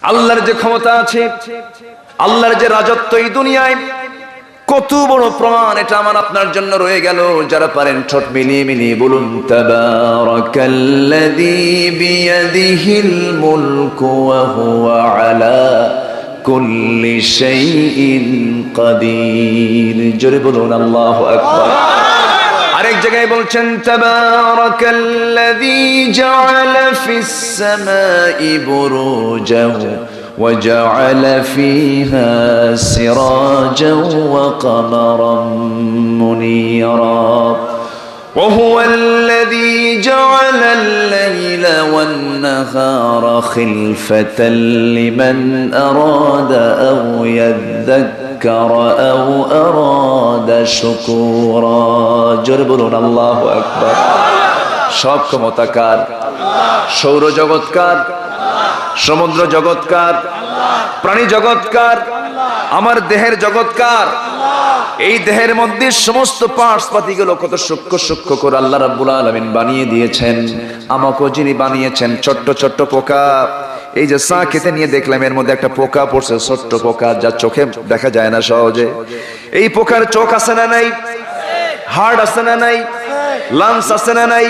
আল্লাহর যে ক্ষমতা আছে, আল্লাহর যে রাজত্ব এই দুনিয়ায়, কত বড় প্রমাণ এটা আমার আপনার জন্য রয়ে গেল। যারা পারেন ঠোঁট মিলিয়ে মিলিয়ে বলুন তাবারাকাল্লাযী বিয়াদিহিল মুলকু ওয়া হুয়া আলা কুল্লি শাইইন কাদির। জোরে বলুন আল্লাহু আকবার। আরেক জায়গায় বলছেন তাবারাকাল্লাযী জাআলা ফিস সামাই বুরুজান وجعل فيها سراجا وقمرا منيرا وهو الذي جعل الليل والنهار خلفة لمن أراد أن يذكر أو أراد شكورا। জোরে বলুন আল্লাহু আকবার। সব ক্ষমতাকার, সৌর জগৎকার, সমুদ্র জগৎকার, প্রাণী জগৎকার, আমার দেহের জগৎকার। এই দেহের মধ্যে সমস্ত পার্টস পাতিগুলো কত সূক্ষ্ম সূক্ষ্ম করে আল্লাহ রাব্বুল আলামিন বানিয়ে দিয়েছেন। আমাকেও যিনি বানিয়েছেন, ছোট্ট ছোট্ট পোকা। এই যে চা খেতে নিয়ে দেখলাম এর মধ্যে একটা পোকা পড়ছে, ছোট্ট পোকা, যা চোখে দেখা যায় না সহজে। এই পোকার চোখ আছে না নাই? হার্ট আছে না নাই? লাংস আছে না নাই?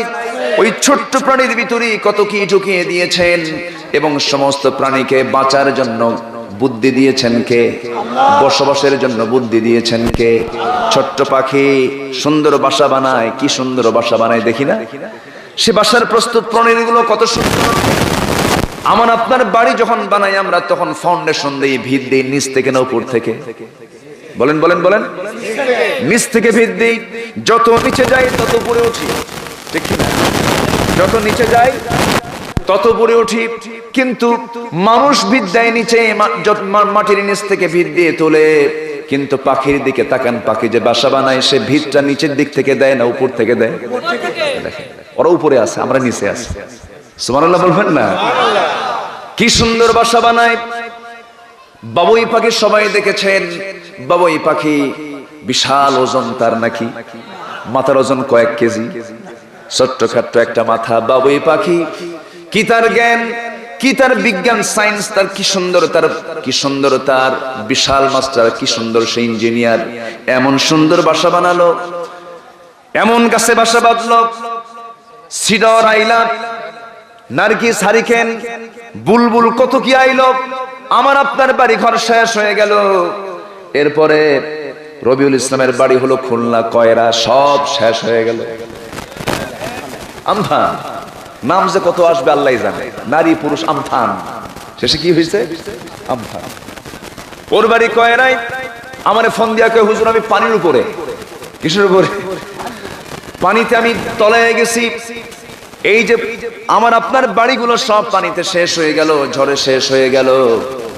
ওই ছোট্ট প্রাণীর ভিতরে কত কি ঢুকিয়ে দিয়েছেন। এবং সমস্ত প্রাণীকে বাঁচার জন্য বুদ্ধি দিয়েছেন কে? বসবাসের জন্য বুদ্ধি দিয়েছেন কে? ছোট্ট পাখি সুন্দর বাসা বানায়, কি সুন্দর বাসা বানায় দেখি না? সে বাসার প্রস্তুত প্রণালীগুলো কত সুন্দর। আমার আপনার বাড়ি যখন বানাই আমরা, তখন ফাউন্ডেশন দেই, ভিত দেই, নিচ থেকে না উপর থেকে? বলেন বলেন বলেন। নিচ থেকে ভিত দেই, যত নিচে যাই তত উপরে উঠি, ঠিক না? যত নিচে যাই তত উপরে উঠি। কিন্তু মানুষ ভিত দেয় নিচে, মাটির নিচ থেকে ভিত দিয়ে তোলে। কিন্তু পাখির দিকে তাকান, পাখি যে বাসা বানায় সে ভিতটা নিচের দিক থেকে দেয় না উপর থেকে দেয়? ওরা উপরে আছে, আমরা নিচে আছি। সুবহানাল্লাহ বলবেন না? কি সুন্দর বাসা বানায়। বাবুই পাখি সবাই দেখেছেন। বাবুই পাখি বিশাল ওজন তার, নাকি? মাথার ওজন কয়েক কেজি, ছোট্টখাট্ট একটা মাথা। বাবুই পাখি কি তার জ্ঞান, কি তার বিজ্ঞান, সায়েন্স, তার কি সুন্দর, তার কি সুন্দর, তার বিশাল মাস্টার, কি সুন্দর সে ইঞ্জিনিয়ার। এমন সুন্দর বাসা বানালো, এমন গাছে বাসা বাঁধলো। সিডর আইলা, নার্গিস, হারিকেন, বুলবুল, কত কি আইলো। আমার আপনার বাড়ি ঘর শেষ হয়ে গেল। এরপরে রবিউল ইসলামের বাড়ি হলো খুলনা, কয়রা, সব শেষ হয়ে গেল। আমফান নাম যে কত আসবে আল্লাহই জানে। নারী পুরুষ আমফান, শেষে কি হয়েছে? আমফান। ওর বাড়ি কয়রাই। আমারে ফোন দিয়া কয়, হুজুর আমি পানির উপরে। কিসের উপরে? পানিতে আমি তলায় গেছি। এই যে আমার আপনার বাড়িগুলো সব পানিতে শেষ হয়ে গেল, ঝড়ে শেষ হয়ে গেল।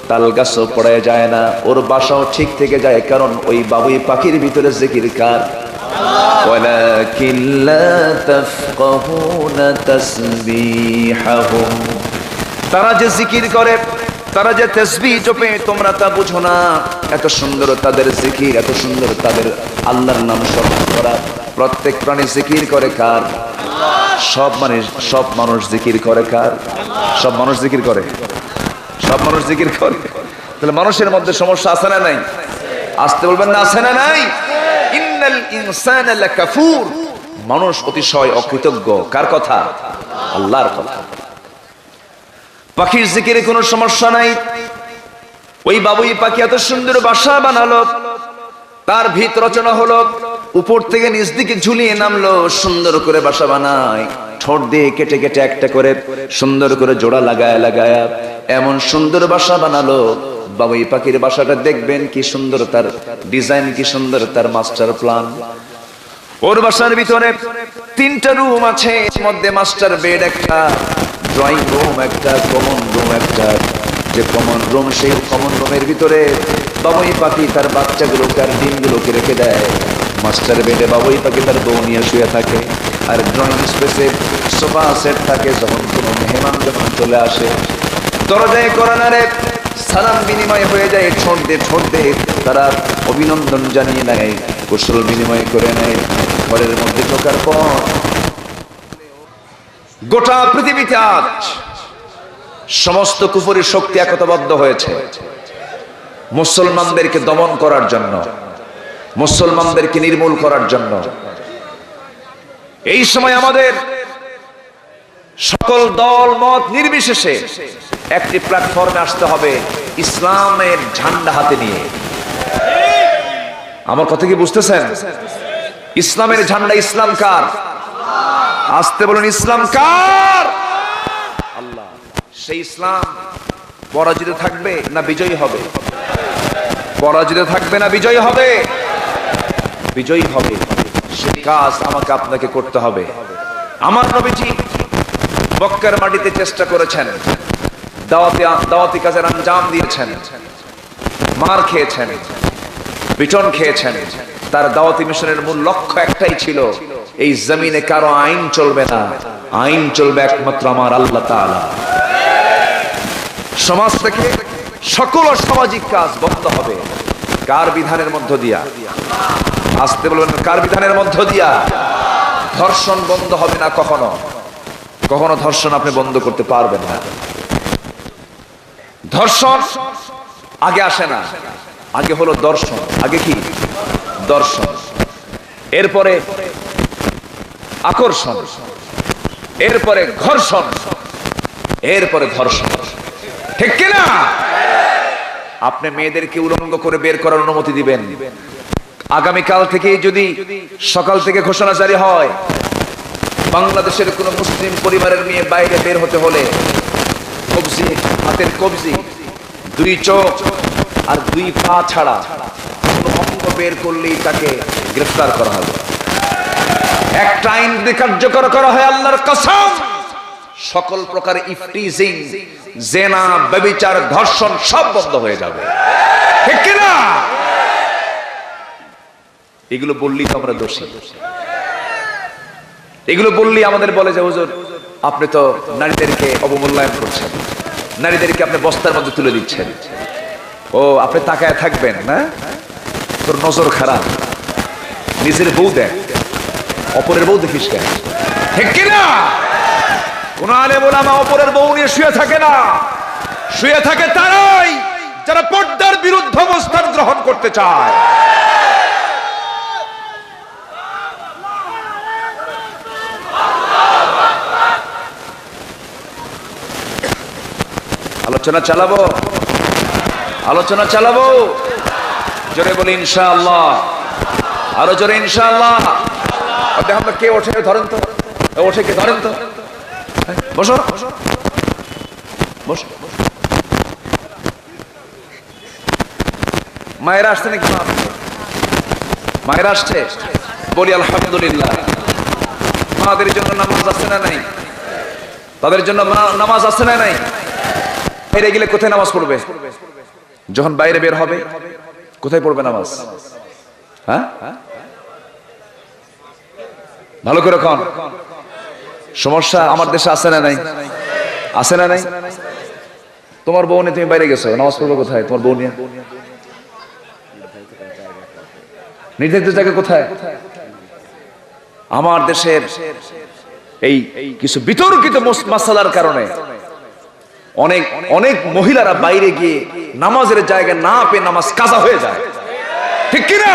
তাল গাছও পড়ে যায় না, ওর বাসাও ঠিক থেকে যায়, কারণ ওই বাবুই পাখির ভিতরে জিকির কার? ওয়ালাকিন লা তাফকাহুনা তাসবিহাহুম। তারা যে জিকির করে, তারা যে তাসবিহ জপে, তোমরা তা বুঝো না। এত সুন্দর তাদের জিকির, এত সুন্দর তাদের আল্লাহর নাম স্মরণ করা। প্রত্যেক প্রাণী জিকির করে কার? সব মানুষ জিকির করে কার? সব মানুষ জিকির করে, সব মানুষ জিকির করে। তাহলে মানুষের মধ্যে সমস্যা আছে না নাই? আসতে বলবেন না, আছে না নাই? ইন্নাল ইনসানা লাকাফুর। মানুষ অতিশয় অকৃতজ্ঞ। কার কথা? আল্লাহর কথা। পাখির জিকিরে কোনো সমস্যা নাই। ওই বাবুই পাখি এত সুন্দর বাসা বানালো, তার ভিত রচনা হলো, উপর থেকে নিচ দিকে ঝুলিয়ে নামলো, সুন্দর করে বাসা বানায়। ঠোঁট দিয়ে কেটে কেটে একটা করে সুন্দর করে জোড়া লাগায় লাগায় এমন সুন্দর বাসা বানালো। বাবুই পাখির বাসাটা দেখবেন কি সুন্দর, তার ডিজাইন কি সুন্দর, তার মাস্টার প্ল্যান। ওর বাসার ভিতরে 3টা রুম আছে, এর মধ্যে মাস্টার বেড একটা, ড্রয়িং রুম একটা, কমন রুম একটা। যে কমন রুম, সেই কমন রুমের ভিতরে বাবুই পাখি তার বাচ্চাগুলোকে আর ডিমগুলোকে রেখে দেয়। মাস্টার বেডে বাবুই পাখি তার বউ নিয়ে শুয়ে থাকে। আর ড্রয়িং স্পেসে সোফা সেট থাকে। যখন কোনো মেহমান যখন চলে আসে, দরজায় করানারে সালাম বিনিময় হয়ে যায়, ঠোঁট দিয়ে তারা অভিনন্দন জানিয়ে নেয়, কুশল বিনিময় করে নেয়। ঘরের মধ্যে ঢোকার পর গোটা পৃথিবীতে আজ সমস্ত কুফরি শক্তি একতাবদ্ধ হয়েছে মুসলমানদেরকে দমন করার জন্য, মুসলমানদেরকে নির্মূল করার জন্য। এই সময় আমাদের সকল দল মত নির্বিশেষে একটি প্ল্যাটফর্মে আসতে হবে, ইসলামের ঝান্ডা হাতে নিয়ে। আমার কথা কি বুঝতেছেন? ইসলামের ঝান্ডা। ইসলাম কার? আসতে বলুন, ইসলাম কার? আল্লাহ। সেই ইসলাম পরাজিত থাকবে না বিজয়ী হবে? পরাজিত থাকবে না বিজয়ী হবে? বিজয়ী হবে। সেই কাজ আমাকে আপনাকে করতে হবে। আমার নবীজি মক্কার মাটিতে চেষ্টা করেছেন, দাওয়াতি কাজের আঞ্জাম দিয়েছেন, মার খেয়েছেন, পিটন খেয়েছেন। তার দাওয়াতি মিশনের মূল লক্ষ্য একটাই ছিল, এই জমিনে কারো আইন চলবে না, আইন চলবে একমাত্র আমার আল্লাহ তাআলা। সমাজ থেকে সকল সামাজিক কাজ বন্ধ হবে কার বিধানের মধ্য দিয়া? আসতে বলবেন, কার বিধানের মধ্য দিয়া? ধর্ষণ বন্ধ হবে না কখনো। কখনো ধর্ষণ আপনি বন্ধ করতে পারবেন না। ধর্ষণ আগে আসে না, আগে হলো দর্শন। আগে কি? দর্শন। এরপরে আকর্ষণ, এরপরে ঘর্ষণ, এরপরে ধর্ষণ। ঠিক কিনা? আপনি মেয়েদেরকে উলঙ্গ করে বের করার অনুমতি দিবেন? আগামীকাল থেকে যদি সকাল থেকে ঘোষণা জারি হয়, বাংলাদেশের কোন মুসলিম পরিবারের মেয়ে বাইরে বের হতে হলে কবজি, হাতের কবজি, 2 চোখ আর 2 পা ছাড়া কোন অঙ্গ বের করলেই তাকে গ্রেফতার করা হবে। একটা আইন যদি কার্যকর করা হয়, আল্লাহর কসম, সকল প্রকার ইফটিজিং, জেনা, ব্যভিচার, ধর্ষণ সব বন্ধ হয়ে যাবে। ঠিক কিনা? এগুলো বললেই তো আমরা দোষী। এগুলো বললেই আমাদের বলে যে হুজুর আপনি তো নারীদেরকে অবমূল্যায়ন করছেন, নারীদেরকে আপনি বস্তার মধ্যে তুলে দিচ্ছেন। ও, আপনি তাকায় থাকবেন না? তোর নজর খারাপ। নিজের বউ দেখ, অপরের বউ দেখিস কেন? ঠিক কিনা? কোন আলেম ওলামা অপরের বউ নিয়ে শুয়ে থাকে না। শুয়ে থাকে তারাই যারা পর্দার বিরুদ্ধে অবস্থান গ্রহণ করতে চায়। আলোচনা চালাবো, আলোচনা চালাবো। জোরে বলি ইনশাআল্লাহ, আরো জোরে ইনশাআল্লাহ। দেখুন তো কে ওঠে, ধরেন তো, ওঠে কে? ধরেন তো, বসো বসো। মায়েরা আসছে নাকি? মায়েরা আসছে? বলি আলহামদুলিল্লাহ। মাদের জন্য নামাজ আছে না নাই? তাদের জন্য নামাজ আছে না নাই? বাইরে গেলে কোথায় নামাজ পড়বে? যখন বাইরে বের হবে কোথায় পড়বে নামাজ? হ্যাঁ, ভালো করে কন। সমস্যা আমার দেশে আছে না নাই? আছে না নাই? তোমার বউ নিয়ে তুমি বাইরে গেছো, নামাজ পড়বে কোথায়? তোমার বউ নিয়ে নির্ধারিত জায়গা কোথায়? আমার দেশের এই কিছু বিতর্কিত মাসালার কারণে অনেক অনেক মহিলারা বাইরে গিয়ে নামাজের জায়গা না পেয়ে নামাজ কাজা হয়ে যায়। ঠিক কিনা?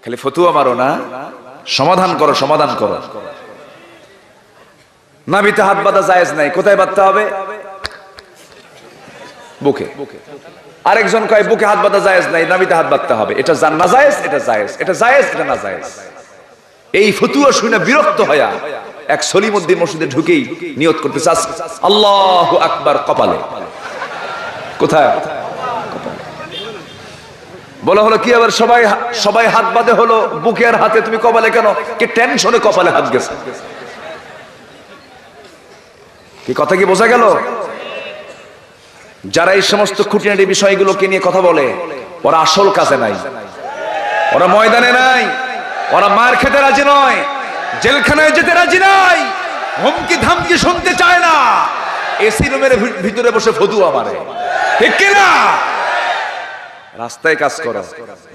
খালি ফতুয়া মারো না, সমাধান করো, সমাধান করো। নাভিতে হাত বাঁধা জায়েজ নাই, কোথায় বাঁধতে হবে? বুকে। আরেকজন কয় বুকে হাত বাঁধা জায়েজ নাই, নাভিতে হাত বাঁধতে হবে। এটা না জায়েজ, এটা জায়েজ, এটা জায়েজ, এটা না জায়েজ। এই ফতুয়া শুনে বিরক্ত হয়া এক সলিমউদ্দিন মসজিদে ঢুকেই নিয়ত করতে চাস আল্লাহু আকবার কপালে। কোথায়? বলা হলো কি আবার সবাই হাত বাঁধে হলো বুকের হাতে, তুমি কপালে কেন? কি টেনশনে কপালে হাত গেছে? কি কথা কি বোঝা গেল? যারা এই সমস্ত খুঁটিনাটি বিষয়গুলোকে নিয়ে কথা বলে, ওরা আসল কাজে নাই, ওরা ময়দানে নাই, ওরা মার খেতে রাজি নয়, জেলখানায় যেতে রাজি নাই, হুমকি ধামকি শুনতে চায় না, এসি রুমের ভিতরে বসে ফতুয়া মারে। ঠিক কিনা? রাস্তায় কাজ করো,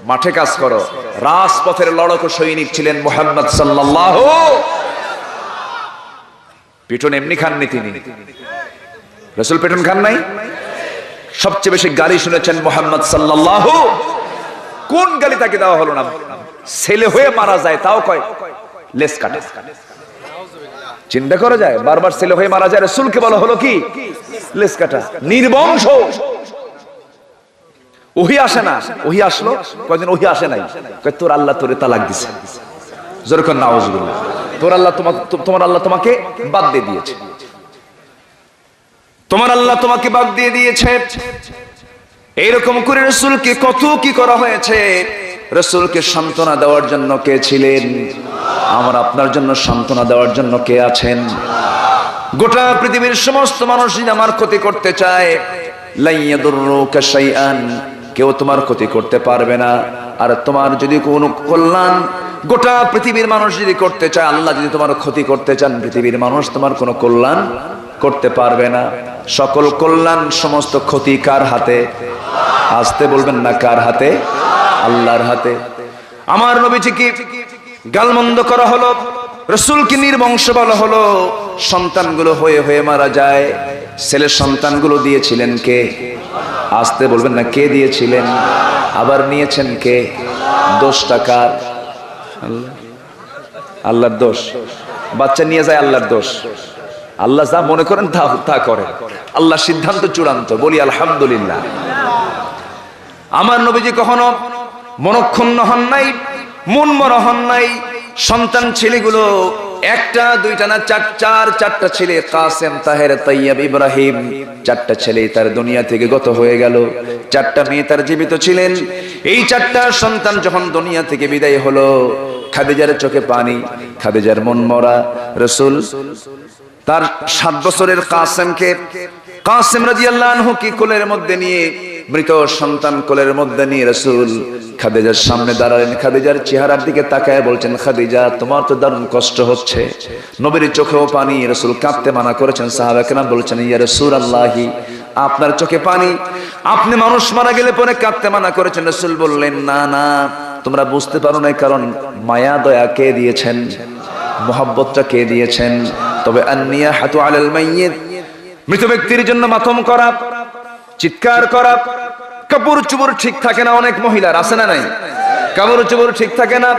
মাঠে কাজ করো। রাজপথের লড়াকু সৈনিক ছিলেন মুহাম্মদ সাল্লাল্লাহু। পিটন এমনি খাননি তিনি, রাসূল পিটন খান নাই। সবচেয়ে বেশি গালি শুনেছেন মুহাম্মদ সাল্লাল্লাহু, কোন গালি তাকে দেওয়া হলো না? ছেলে হয়ে মারা যায় তাও কয় লেস কাটা। চিন্তা করা যায়, বারবার ছেলে হয়ে মারা যায়, রাসূলকে বলা হলো কি লেস কাটা, নির্বংশ। ওহি আসে না, ওহি আসলো কয়েকদিন, ওহি আসে নাই, কয় তোর আল্লাহ তোরে তালাক দিছে। জোরে কর নাউজুবিল্লাহ। তোর আল্লাহ তোমার আল্লাহ তোমাকে বাদ দিয়ে দিয়েছে, তোমার আল্লাহ তোমাকে বাদ দিয়ে দিয়েছে। এইরকম করে রাসূলকে কত কি করা হয়েছে। রাসূলকে সান্ত্বনা দেওয়ার জন্য কে ছিলেন? আমার আপনার জন্য সান্ত্বনা দেওয়ার জন্য কে আছেন? গোটা পৃথিবীর সমস্ত মানুষ যদি আমার ক্ষতি করতে চায়, লা ইয়াদুররুকা শাইআন, কেউ তোমার ক্ষতি করতে পারবে না। আর তোমার যদি কোনো কল্যাণ গোটা পৃথিবীর মানুষ যদি করতে চায়, আল্লাহ যদি তোমার ক্ষতি করতে চান, পৃথিবীর মানুষ তোমার কোনো কল্যাণ করতে পারবে না। সকল কল্যাণ সমস্ত ক্ষতি কার হাতে? আসতে বলবেন না, কার হাতে? আল্লাহর হাতে। আমার নবীজিকে গালমন্দ করা হলো, রাসূলকে নির্বংশ বলা হলো, সন্তানগুলো হয়ে হয়ে মারা যায়। ছেলের সন্তানগুলো দিয়েছিলেন কে? আসতে বলবেন না, কে দিয়েছিলেন? আবার নিয়েছেন কে? দোষটা কার? আল্লাহ। আল্লাহর দোষ। বাচ্চা নিয়ে যায় আল্লাহর দোষ। আল্লাহ যা মনে করেন তা করেন, আল্লাহ সিদ্ধান্ত চূড়ান্ত। বলি আলহামদুলিল্লাহ। আমার নবীজি কখনো মনক্ষুণ্ণ হন নাই, মন মরা হন নাই। সন্তান ছেলেগুলো একটা দুইটা না, চারটা ছেলে, কাসেম, তাহের, তাইয়্যিব, ইব্রাহিম, চারটা ছেলে তার দুনিয়া থেকে গত হয়ে গেল। চারটা মেয়ে তার জীবিত ছিলেন। এই চারটা সন্তান যখন দুনিয়া থেকে বিদায় হলো, খাদিজার চোখে পানি, খাদিজার মন মরা। রাসূল তার 7 বছরের কাসেম রাদিয়াল্লাহু আনহু কি কোলের মধ্যে নিয়ে, মৃত সন্তান কোলের মধ্যে নিয়ে রাসূল খাদিজার সামনে দাঁড়ালেন। খাদিজার চেহারার দিকে তাকায় বলছেন, খাদিজা তোমার তো দারুণ কষ্ট হচ্ছে। নবীর চোখেও পানি, রাসূল কাঁদতে মানা করেছেন। সাহাবা কেরাম বলছেন, ইয়া রাসূলুল্লাহি, আপনার চোখে পানি, আপনি মানুষ মারা গেলে পরে কাঁদতে মানা করেছেন। রাসূল বললেন, না না, তোমরা বুঝতে পারো না, কারণ মায়া দয়া কে দিয়েছেন, মুহাব্বতটা কে দিয়েছেন। তবে আন-নিয়াহাতু আলাল মাইয়িত, মৃত ব্যক্তির জন্য মাতম করা, চিৎকার করা, কাপড় চোপড় ঠিক থাকে না, অনেক মহিলার আছে না নাই, কাপড় চোপড় ঠিক থাকে না,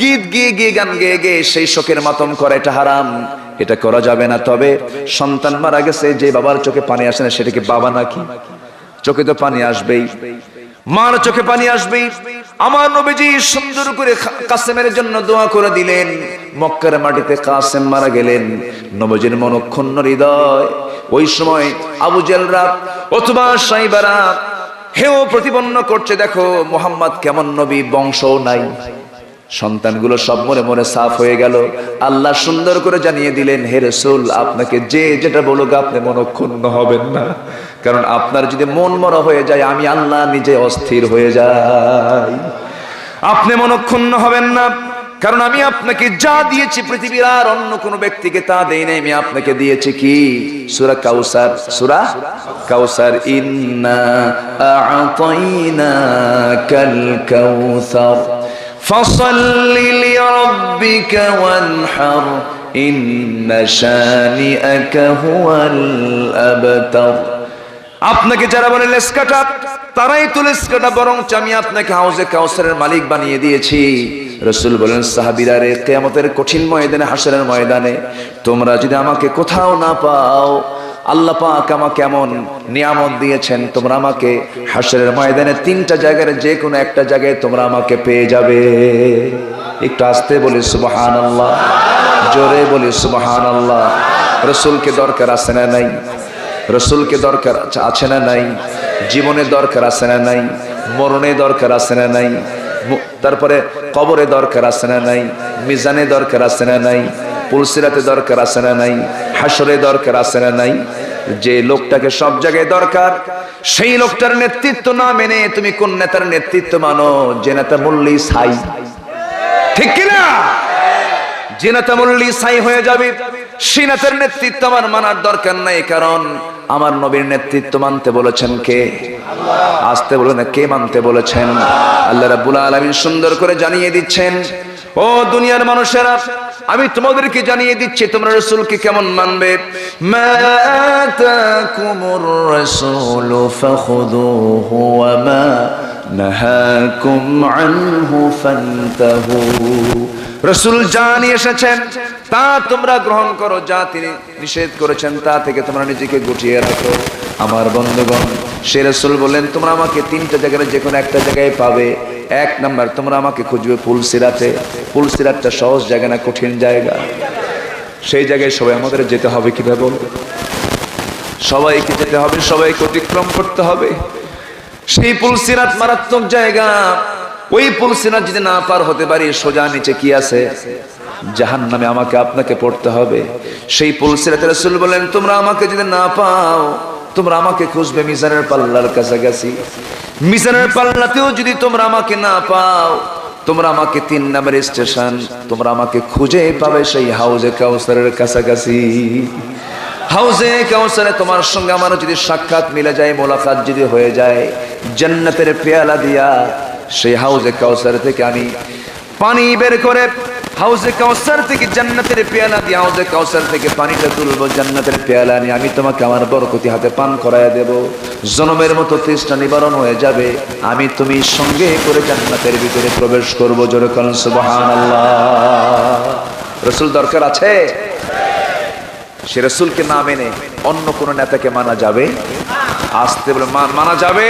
গীত গিয়ে গান গেয়ে সেই শোকের মাতম করা, এটা হারাম, এটা করা যাবে না। তবে সন্তান মারা গেছে, যে বাবার চোখে পানি আসে না সেটা কি বাবা নাকি? চোখে তো পানি আসবেই, মার চোখে পানি আসবেই। আমার নবীজি সুন্দর করে কাসেমের জন্য দোয়া করে দিলেন। মক্কার মাটিতে কাসেম মারা গেলেন, নবীজির মনক্ষুণ্ণ হৃদয়। ওই সময় আবু জেহলরা অথবা সাইবারা হেও প্রতিপন্ন করছে, দেখো মুহাম্মদ কেমন নবী, বংশ নাই, সন্তানগুলো সব মরে মরে সাফ হয়ে গেল। আল্লাহ সুন্দর করে জানিয়ে দিলেন, হে রাসূল, আপনাকে যে যেটা বলুক আপনি মনক্ষুণ্ণ হবেন না, কারণ আপনার যদি মন মরা হয়ে যায়, আমি আল্লাহ নিজে অস্থির হয়ে যাই। আপনি মনক্ষুণ্ণ হবেন না, কারণ আমি আপনাকে যা দিয়েছি পৃথিবীর আর অন্য কোন ব্যক্তিকে তা দেই নাই। আমি আপনাকে দিয়েছি কি? সূরা কাউসার, সূরা কাউসার, ইন্না আ'তাইনাকাল কাউসার ফাসাল্লি লিরাব্বিকা ওয়ানহার ইন্না শানিআকা হুয়াল আবতার। আপনাকে যারা বলে লেস কাটা, তারাই তো লেস কাটা, বরং আমি আপনাকে হাউজে কাউসারের মালিক বানিয়ে দিয়েছি। রাসূল বলেন, সাহাবীরা রে, কিয়ামতের কঠিন ময়দানে, হাসরের ময়দানে তোমরা যদি আমাকে কোথাও না পাও, আল্লাহ পাক আমাকে এমন নিয়ামত দিয়েছেন, তোমরা আমাকে হাসরের ময়দানে 3টা জায়গায় যে কোনো একটা জায়গায় তোমরা আমাকে পেয়ে যাবে। একটু আস্তে বলি সুবহানাল্লাহ, জোরে বলি সুবহানাল্লাহ। রাসূলকে দরকার আছে না নাই? রাসূলকে দরকার আছে না নাই? জীবনে দরকার আছে না নাই? মরণে দরকার আছে না নাই? তারপরে কবরে দরকার আছে না নাই? মিজানে দরকার আছে না নাই? পুলসিরাতে দরকার আছে না নাই? হাসরে দরকার আছে না নাই? যে লোকটাকে সব জায়গায় দরকার, সেই লোকটার নেতৃত্ব না মেনে তুমি কোন নেতার নেতৃত্ব মানো? যে নেতা মূল্যই ছাই, ঠিক কিনা? যে নেতা মূল্যই ছাই হয়ে যাবে, সেই নেতার নেতৃত্ব আমার মানার দরকার নাই। কারণ আমার নবীর নেতৃত্ব মানতে বলেছেন কে? আসতে বলে না, কে মানতে বলেছেন? আল্লাহ রাব্বুল আলামিন সুন্দর করে জানিয়ে দিচ্ছেন, ও দুনিয়ার মানুষেরা, আমি তোমাদেরকে জানিয়ে দিচ্ছি তোমরা রাসূলকে কেমন মানবে। মা আতাকুমুর রাসূলু ফাখুযুহু ওয়া মা নাহাকুম আনহু ফান্তাহু। রাসূল যা নিয়ে এসেছেন তা তোমরা গ্রহণ করো, যা তিনি নিষেধ করেছেন তা থেকে তোমরা নিজেকে গুটিয়ে রাখো। আমার বন্ধুগণ, সে রাসূল বলেন তোমরা আমাকে তিনটা জায়গায় যে কোনো একটা জায়গায় পাবে। এক নাম্বার, তোমরা আমাকে খুঁজবে পুলসিরাতে। পুলসিরাতটা সহজ জায়গা না, কঠিন জায়গা। সেই জায়গায় সবাই আমাদের যেতে হবে। কিভাবে বলবো? সবাইকে যেতে হবে, সবাইকে অতিক্রম করতে হবে। সেই পুলসিরাত মারাত্মক জায়গা। ওই পুলসিরাত যদি না পার হতে পারি, সোজা নিচে কি আছে? জাহান্নামে আমাকে আপনাকে পড়তে হবে। সেই পুলসিরাতে রাসূল বলেন তোমরা আমাকে যদি না পাও, তোমরা আমাকে খুঁজবে মিজানের পাল্লার কাছাকাছি। মিজানের পাল্লাতেও যদি তোমরা আমাকে না পাও, তোমরা আমাকে 3 নম্বর স্টেশন, তোমরা আমাকে খুঁজে পাবে সেই হাউজে কাউসারের কাছাকাছি। হাউজে কাউসারে তোমার সঙ্গে আমার যদি সাক্ষাৎ মিলে যায়, মোলাকাত যদি হয়ে যায়, জান্নাতের পেয়ালা দিয়া সেই হাউজে কাউসার থেকে আমি পানি বের করে, হাউজে কাউসার থেকে জান্নাতের পেয়ালা দিয়ে হাউজে কাউসার থেকে পানিটা তুলবো, জান্নাতের পেয়ালা নিয়ে আমি তোমাকে আমার বরকতি হাতে পান করায় দেব। জনমের মতো তৃষ্ণা নিবারণ হয়ে যাবে। আমি তুমি সঙ্গে করে জান্নাতের ভিতরে প্রবেশ করবো। জোরে বলেন সুবহানাল্লাহ। রাসূল দরকার আছে? সে রাসূলকে না মেনে অন্য কোন নেতাকে মানা যাবে? আসতে বলে মানা যাবে?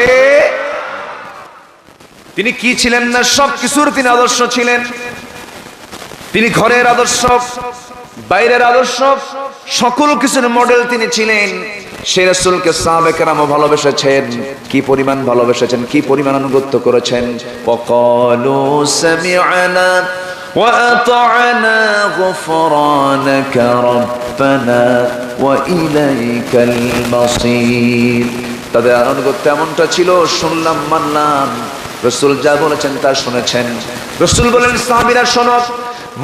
তিনি কি ছিলেন না? সব কিছুর তিনি আদর্শ ছিলেন। তিনি ঘরের আদর্শ, বাইরের আদর্শ, সকল কিছুর মডেল তিনি ছিলেন। সে রাসূলকে সাহাবায়ে কেরাম ভালোবেসেছেন। কি পরিমাণ ভালোবেসেছেন, কি পরিমাণ আনুগত্য করেছেন। ওয়াকালু সামি'না ওয়া আতা'না গুফরানাকা রাব্বানা ওয়া ইলাইকাল মাসির। তাদের আনুগত্য এমনটা ছিল, শুনলাম মানলাম, রাসূল যা বলেছেন তা শুনেছেন। রাসূল বলেন সাহাবীরা শোনো,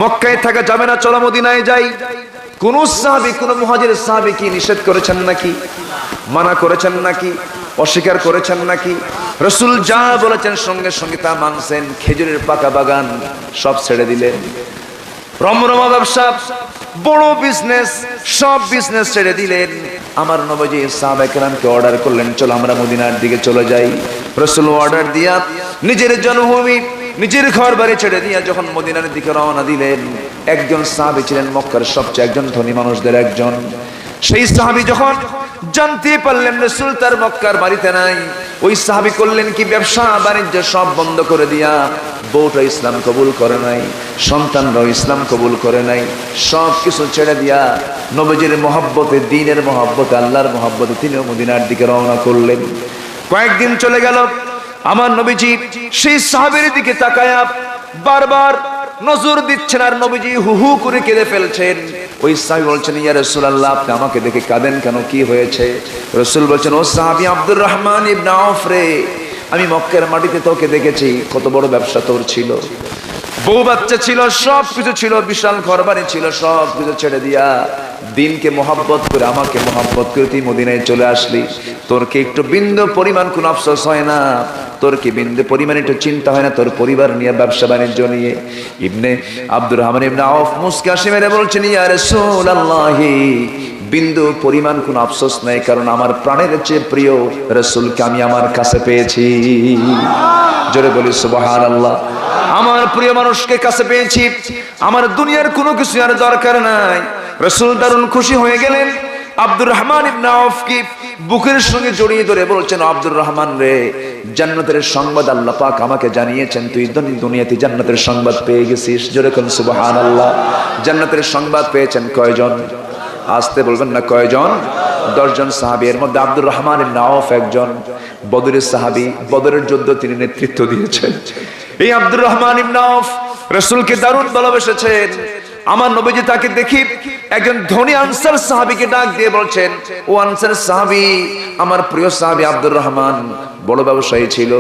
মক্কায় থাকা যাবে না, চলো মদিনায় যাই। কোন সাহাবী, কোন মুহাজির সাহাবী কি নিষেধ করেছেন নাকি? মানা করেছেন নাকি? অস্বীকার করেছেন নাকি? রাসূল যা বলেছেন সঙ্গে সঙ্গে তা মানছেন। খেজুরের পাকা বাগান সব ছেড়ে দিলেন। রমরমা ব্যবসা, বড় বিজনেস, সব বিজনেস ছেড়ে দিলেন। আমার নবীজি সাহাবায়ে কেরামকে অর্ডার করলেন, চলো আমরা মদিনার দিকে চলে যাই। রাসূল অর্ডার দিয়া নিজের জন্মভূমি, নিজের ঘর বাড়ি ছেড়ে দিয়া যখন মদিনার দিকে রওনা দিলেন, একজন সাহাবী ছিলেন মক্কার সবচেয়ে একজন ধনী মানুষদের একজন। সেই সাহাবী যখন জানতে পারলেন রাসূল তার মক্কার বাড়িতে নাই, ওই সাহাবী করলেন কি, ব্যবসা বাণিজ্য সব বন্ধ করে দিয়া, বউটা ইসলাম কবুল করে নাই, সন্তানরাও ইসলাম কবুল করে নাই, সব কিছু ছেড়ে দিয়া নবীজির মহব্বতে, দ্বীনের মহব্বতে, আল্লাহর মহব্বতে তিনিও মদিনার দিকে রওনা করলেন। কয়েকদিন চলে গেল। আমার নবীজি সেই সাহাবীর দিকে তাকায়া বারবার নজর দিচ্ছেন, আর নবীজি হু হু করে কেঁদে ফেলছেন। ওই সাহাবী বলছেন, ইয়া রাসূলুল্লাহ, আপনি আমাকে দেখে কাঁদেন কেন, কি হয়েছে? রাসূল বলছেন, ও সাহাবী আব্দুর রহমান ইবনে আওফ রে, আমি মক্কার মাটিতে তোকে দেখেছি, কত বড় ব্যবসা তোর ছিল, বউ বাচ্চা ছিল, সব কিছু ছিল, বিশাল ঘরবাড়ি ছিল, সব কিছু ছেড়ে দিয়া দিনকে মহব্বত করে, আমাকে মহব্বত করে তুই মদিনায় চলে আসলি। তোর কি একটু বিন্দু পরিমাণ কোন আফসোস হয় না? তোর কি বিন্দু পরিমাণ একটু চিন্তা হয় না তোর পরিবার নিয়ে, ব্যবসা বাণিজ্য নিয়ে? ইবনে আব্দুর রহমান ইবনে আওফ মুস্কি হাসি মেরে বলছেন, ইয়া রাসূলুল্লাহ, বিন্দু পরিমাণ কোন আফসোস নাই, কারণ আমার প্রাণের চেয়ে প্রিয় রাসূলকে আমি আমার কাছে পেয়েছি। জোরে বলি সুবহানাল্লাহ। আমার প্রিয় মানুষকে কাছে পেয়েছি, আমার দুনিয়ার কোনো কিছু আর দরকার নাই। রাসূল দারুণ খুশি হয়ে গেলেন। আব্দুর রহমান ইবনে আওফ কি বুকের সঙ্গে জড়িয়ে ধরে বলছেন, আব্দুর রহমান রে, জান্নাতের সংবাদ আল্লাহ পাক আমাকে জানিয়েছেন, তুই দুনিয়াতে জান্নাতের সংবাদ পেয়ে গেছিস। জোরে কোন সুবহানাল্লাহ। জান্নাতের সংবাদ পেয়েছেন কয়জন? আসতে বলবেন না, কয়জন? 10 জন সাহাবী, এর মধ্যে আব্দুর রহমান ইবনে আওফ একজন, বদরের সাহাবী, বদরের যুদ্ধ তিনি নেতৃত্ব দিয়েছেন। এই আব্দুর রহমান ইবনে আওফ রাসূলকে দারুণ ভালোবেসেছেন। আমার নবীজি তাকে দেখি একজন ধনী আনসার সাহাবীকে ডাক দিয়ে বলছেন, ও আনসার সাহাবী, আমার প্রিয় সাহাবী আব্দুর রহমান, বড় ব্যবসায়ী ছিল,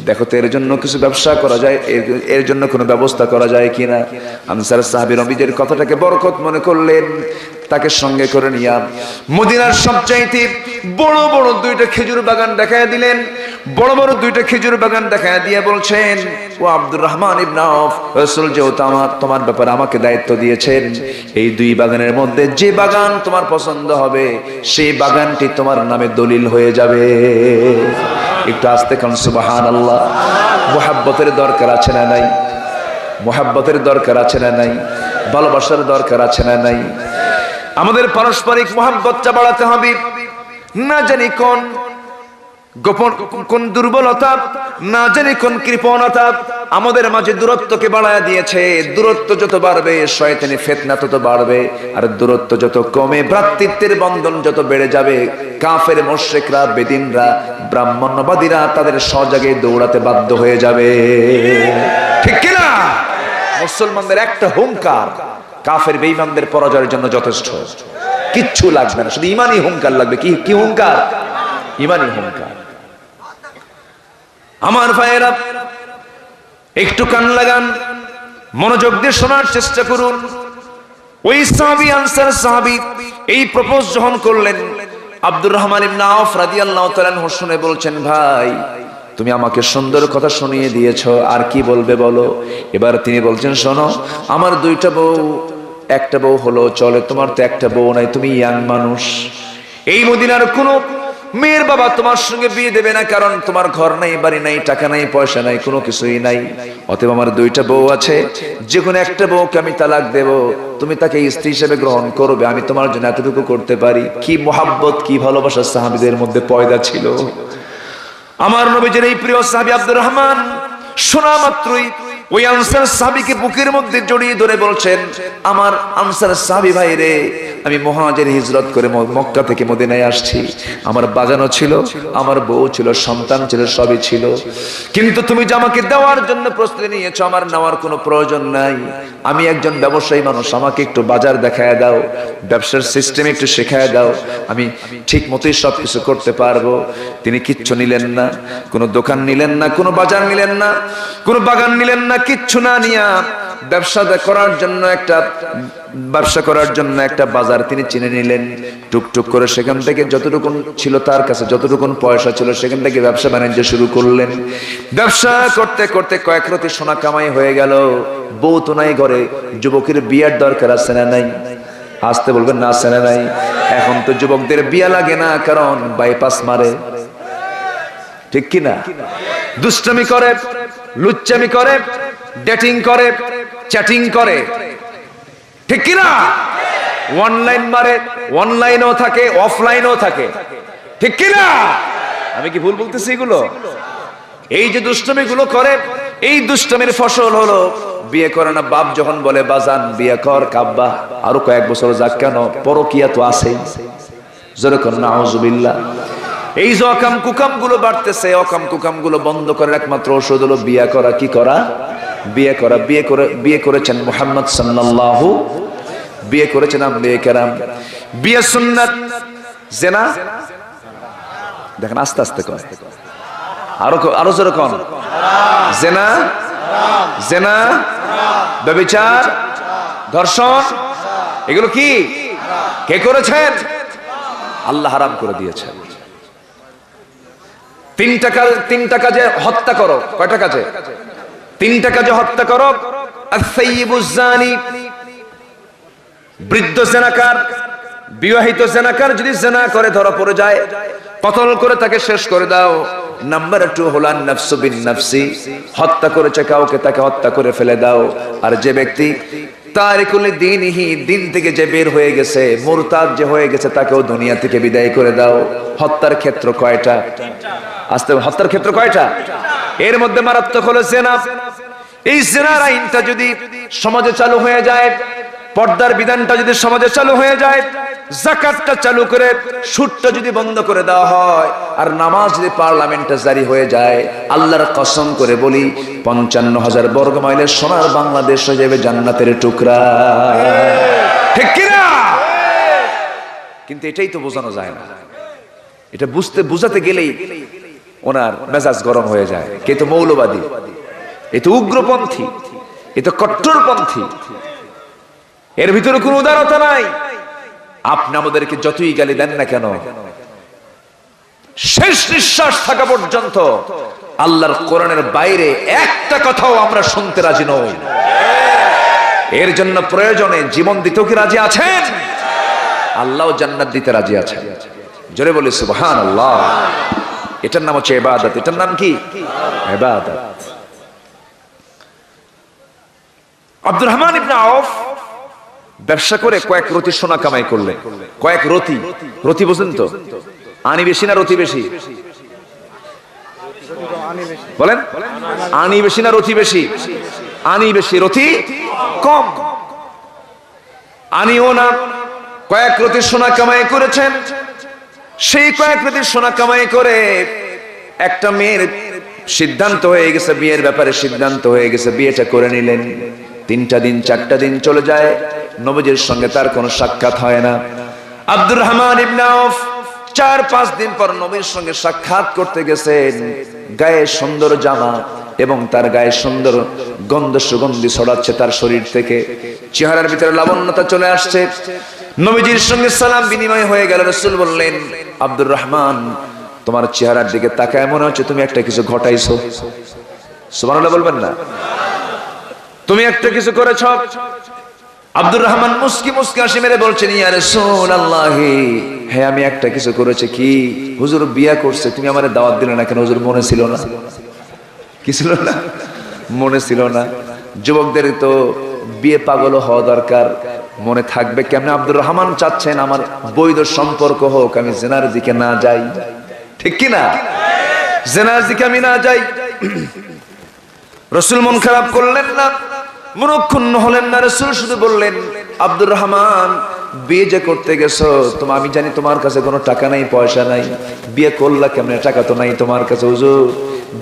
দেখো তো এর জন্য কিছু ব্যবসা করা যায়, এর জন্য কোনো ব্যবস্থা করা যায় কিনা। আনসার সাহাবী নবীদের কথাটাকে বরকত মনে করলেন, তাকে সঙ্গে করে নিয়া মদিনার সবচাইতে বড় বড় দুইটা খেজুর বাগান দেখায় দিলেন। বড় বড় দুইটা খেজুর বাগান দেখায় দিয়ে বলছেন, ও আব্দুর রহমান ইবনে আউফ, রাসূল যেহেতু তোমার ব্যাপারে আমাকে দায়িত্ব দিয়েছেন, এই দুই বাগানের মধ্যে যে বাগান তোমার পছন্দ হবে সেই বাগানটি তোমার নামে দলিল হয়ে যাবে। একটু আস্তে কান সুবহানাল্লাহ। মুহাব্বতের দরকার আছে না নাই? মুহাব্বতের দরকার আছে না নাই? ভালোবাসার দরকার আছে না নাই? আমাদের পারস্পরিক মুহাব্বতটা বাড়াতে হবে। না জানি কোন গোপন কোন দুর্বলতা, না জানি কোন কৃপণতা আমাদের মাঝে দূরত্বকে বাড়ায় দিয়েছে। দূরত্ব যত বাড়বে শয়তানি ফিতনা তত বাড়বে, আর দূরত্ব যত কমে ভ্রাতৃত্বের বন্ধন যত বেড়ে যাবে। কাফের মুশরিকরা, বেদিনরা, ব্রাহ্মণ্যবাদীরা তাদের সজাগে দৌড়াতে বাধ্য হয়ে যাবে। ঠিক কি না? মুসলমানদের একটা হুঙ্কার কাফের বেঈমানদের পরাজয়ের জন্য যথেষ্ট। কিচ্ছু লাগবে না, শুধু ইমানি হুঙ্কার লাগবে। কি হুঙ্কার? ইমানি হুঙ্কার। আমার ভাইয়েরা, একটু কান লাগান, মনোযোগ দিয়ে শোনার চেষ্টা করুন। ওই সাহাবী, আনসার সাহাবী এই প্রপোজ যখন করলেন, আব্দুর রহমান ইবনে আউফ রাদিয়াল্লাহু তাআলা আনহু শুনে বলছেন, ভাই তুমি আমাকে সুন্দর কথা শুনিয়ে দিয়েছো, আর কি বলবে বলো। এবার তিনি বলছেন, শোনো, আমার দুইটা বউ, একটা বউ হলো চলে, তোমার তো একটা বউ নাই, তুমি ইয়াং মানুষ। এই মদিনার কোনো মেয়ের বাবা তোমার সঙ্গে বিয়ে দেবে না, কারণ তোমার ঘর নাই, বাড়ি নাই, টাকা নাই, পয়সা নাই, কোনো কিছুই নাই। অতএব আমার দুইটা বউ আছে, যে কোনো একটা বউকে আমি তালাক দেব, তুমি তাকে স্ত্রী হিসেবে গ্রহণ করবে, আমি তোমার জন্য এতটুকু করতে পারি। কি মুহাব্বত, কি ভালোবাসা সাহাবীদের মধ্যে পয়দা ছিল। আমার নবীজির এই প্রিয় সাহাবী আব্দুর রহমান শোনা মাত্রই ওই আনসার সাহাবীকে বুকের মধ্যে জড়িয়ে ধরে বলছেন, আমার আনসার সাহাবী ভাই রে, আমি মুহাজির হিজরত করে মক্কা থেকে মদিনায় আসছি। আমার বাজানো ছিল, আমার বউ ছিল, সন্তান ছিল, সবই ছিল, কিন্তু তুমি যে আমাকে দেওয়ার জন্য প্রস্তুতি নিয়েছো, আমার নেওয়ার কোনো প্রয়োজন নাই। আমি একজন ব্যবসায়ী মানুষ, আমাকে একটু বাজার দেখায় দাও, ব্যবসার সিস্টেম একটু শেখায় দাও, আমি ঠিক মতোই সবকিছু করতে পারবো। তিনি কিচ্ছু নিলেন না, কোনো দোকান নিলেন না, কোনো বাজার নিলেন না, কোনো বাগান নিলেন না, কিচ্ছু না নিয়া ব্যবসা করার জন্য একটা বাজার তিনি চিনে নিলেন। টুকটুক করে সেখান থেকে যতটুকু ছিল তার কাছে, যতটুকু পয়সা ছিল, সেখান থেকে ব্যবসা বাণিজ্য শুরু করলেন। ব্যবসা করতে করতে কয়েক রতি সোনা কামাই হয়ে গেল। বউ তো নাই ঘরে, যুবকের বিয়ের দরকার আছে না নাই? আসতে বলবেন না, আছে না নাই? এখন তো যুবকদের বিয়া লাগে না, কারণ বাইপাস মারে। ঠিক কি না? দুষ্টামি করে, লুচ্চামি করে, ডেটিং করে, চ্যাটিং করে। ঠিক কি না? অনলাইন মারে, অনলাইনেও থাকে, অফলাইনেও থাকে। ঠিক কি না? আমি কি ভুল বলতেছি? এগুলো, এই যে দুষ্টামি গুলো করে, এই দুষ্টামির ফসল হলো বিয়ে করে না। বাপ যখন বলে, বাজান বিয়ে কর, কাব্বা আরো কয়েক বছর যাক, কেন পরকিয়া তো আছেই। জোরে কর নাউজুবিল্লাহ। এই যে অকাম কুকাম গুলো বাড়তেছে, অকাম কুকাম গুলো বন্ধ করার একমাত্র ঔষধ হলো বিয়ে করা। কি করা? বিয়ে করা। বিয়ে করেছেন মুহাম্মদ সাল্লাল্লাহু, বিয়ে করেছেন আম্বিয়া কেরাম। বিয়ে সুন্নাত। জিনা দেখেন আস্তে আস্তে কয়, আরো জোরে কোন, জিনা, জিনা, ব্যভিচার, ধর্ষণ, এগুলো কি কে করেছেন? আল্লাহ হারাম করে দিয়েছেন। তিনটা কাজে হত্যা করো। কয়টা কাজে? তিনটা কাজে হত্যা করো। আস-সাইয়্যিবুজ জানি, বৃদ্ধ জেনাকার, বিবাহিত জেনাকার যদি জেনা করে ধরা পড়ে যায়, কতল করে তাকে শেষ করে দাও। নাম্বার 2 হলো আন-নাফসু বিন-নাফসি, হত্যা করেছে কাউকে, তাকে হত্যা করে ফেলে দাও। আর যে ব্যক্তি তারিকুল দীনিহি, দিন থেকে যে বের হয়ে গেছে, মুরতাদ যে হয়ে গেছে, তাকেও দুনিয়া থেকে বিদায় করে দাও। হত্যার ক্ষেত্র কয়টা? আস্তে, হত্যার ক্ষেত্র কয়টা? এর মধ্যে মারাত্মক হলো জিনা। এই জিনার আইনটা যদি সমাজে চালু হয়ে যায়, পর্দার বিধানটা যদি সমাজে চালু হয়ে যায়, যাকাতটা চালু করে সুদটা যদি বন্ধ করে দেওয়া হয়, আর নামাজ যদি পার্লামেন্টে জারি হয়ে যায়, আল্লাহর কসম করে বলি 55,000 বর্গ মাইলের সোনার বাংলাদেশ হয়ে যাবে জান্নাতের টুকরা। ঠিক কি না? কিন্তু এটাই তো বোঝানো যায় না। এটা বুঝাতে গেলেই ওনার মেজাজ গরম হয়ে যায়। কে তো মৌলবাদী, এ তো উগ্রপন্থী, এ তো কট্টরপন্থী, এর ভিতরে কোনো উদারতা নাই। আপনি আমাদেরকে যতই গালি দেন না কেন, শেষ নিঃশ্বাস থাকা পর্যন্ত আল্লাহর কোরআনের বাইরে একটা কথাও আমরা শুনতে রাজি নই। এর জন্য প্রয়োজনে জীবন দিতেও কি রাজি আছেন? আল্লাহও জান্নাত দিতে রাজি আছেন। জোরে বলি সুবহানাল্লাহ। এটার নাম হচ্ছে ইবাদত। এটার নাম কি? ইবাদত। আব্দুর রহমান ইবনে আউফ ব্যবসা করে কয়েক রতি সোনা কামাই করলেন। কয়েক রতি, রতি বুঝেন তো? আনি বেশি না রতি বেশি? বলেন, আনি বেশি না রতি বেশি? আনি বেশি, রতি কম। আনিও না, কয়েক রতি সোনা কামাই করেছেন। সেই কয়েক রতি সোনা কামাই করে একটা মেয়ের সিদ্ধান্ত হয়ে গেছে, বিয়ের ব্যাপারে সিদ্ধান্ত হয়ে গেছে, বিয়েটা করে নিলেন। 3টা দিন 4টা দিন চলে যায়, নবীজির সঙ্গে তার কোনো সাক্ষাৎ হয় না। আব্দুর রহমান ইবনে আউফ 4-5 দিন পর নবীর সঙ্গে সাক্ষাৎ করতে গেছেন। গায়ে সুন্দর জামা এবং তার গায়ে সুন্দর গন্ধ সুগন্ধি ছড়াচ্ছে তার শরীর থেকে, চেহারার ভিতরে লাবণ্যতা চলে আসছে। নবীজির সঙ্গে সালাম বিনিময় হয়ে গেল। রাসূল বললেন, আব্দুর রহমান, তোমার চেহারার দিকে তাকায় মনে হচ্ছে তুমি একটা কিছু ঘটাইছো। সুবহানাল্লাহ বলবেন না? তুমি একটা কিছু করেছো। আব্দুর রহমান মুস্কি মুস্কি হাসি মেরে বলছেন, ইয়া রাসূলুল্লাহ, হ্যাঁ আমি একটা কিছু করেছি। কি? হুজুর বিয়ে করছে, তুমি আমারে দাওয়াত দিলে না কেন? হুজুর মনে ছিল না? কি ছিল না? মনে ছিল না। যুবকদের তো বিয়ে পাগল হওয়া দরকার, মনে থাকবে কেমনে? আব্দুর রহমান চাচ্ছেন আমার বৈধ সম্পর্ক হোক, আমি জিনার দিকে না যাই। ঠিক কি না? জিনার দিকে আমি না যাই। রাসূল মন খারাপ করলেন না, মনক্ষুণ্ণ হলেন না। রাসূল শুধু বললেন, আব্দুর রহমান, বিয়ে যে করতে গেছো, আমি জানি তোমার কাছে কোনো টাকা নাই, পয়সা নাই, বিয়ে করলা কেমনে? টাকা তো নাই তোমার কাছে। হুজুর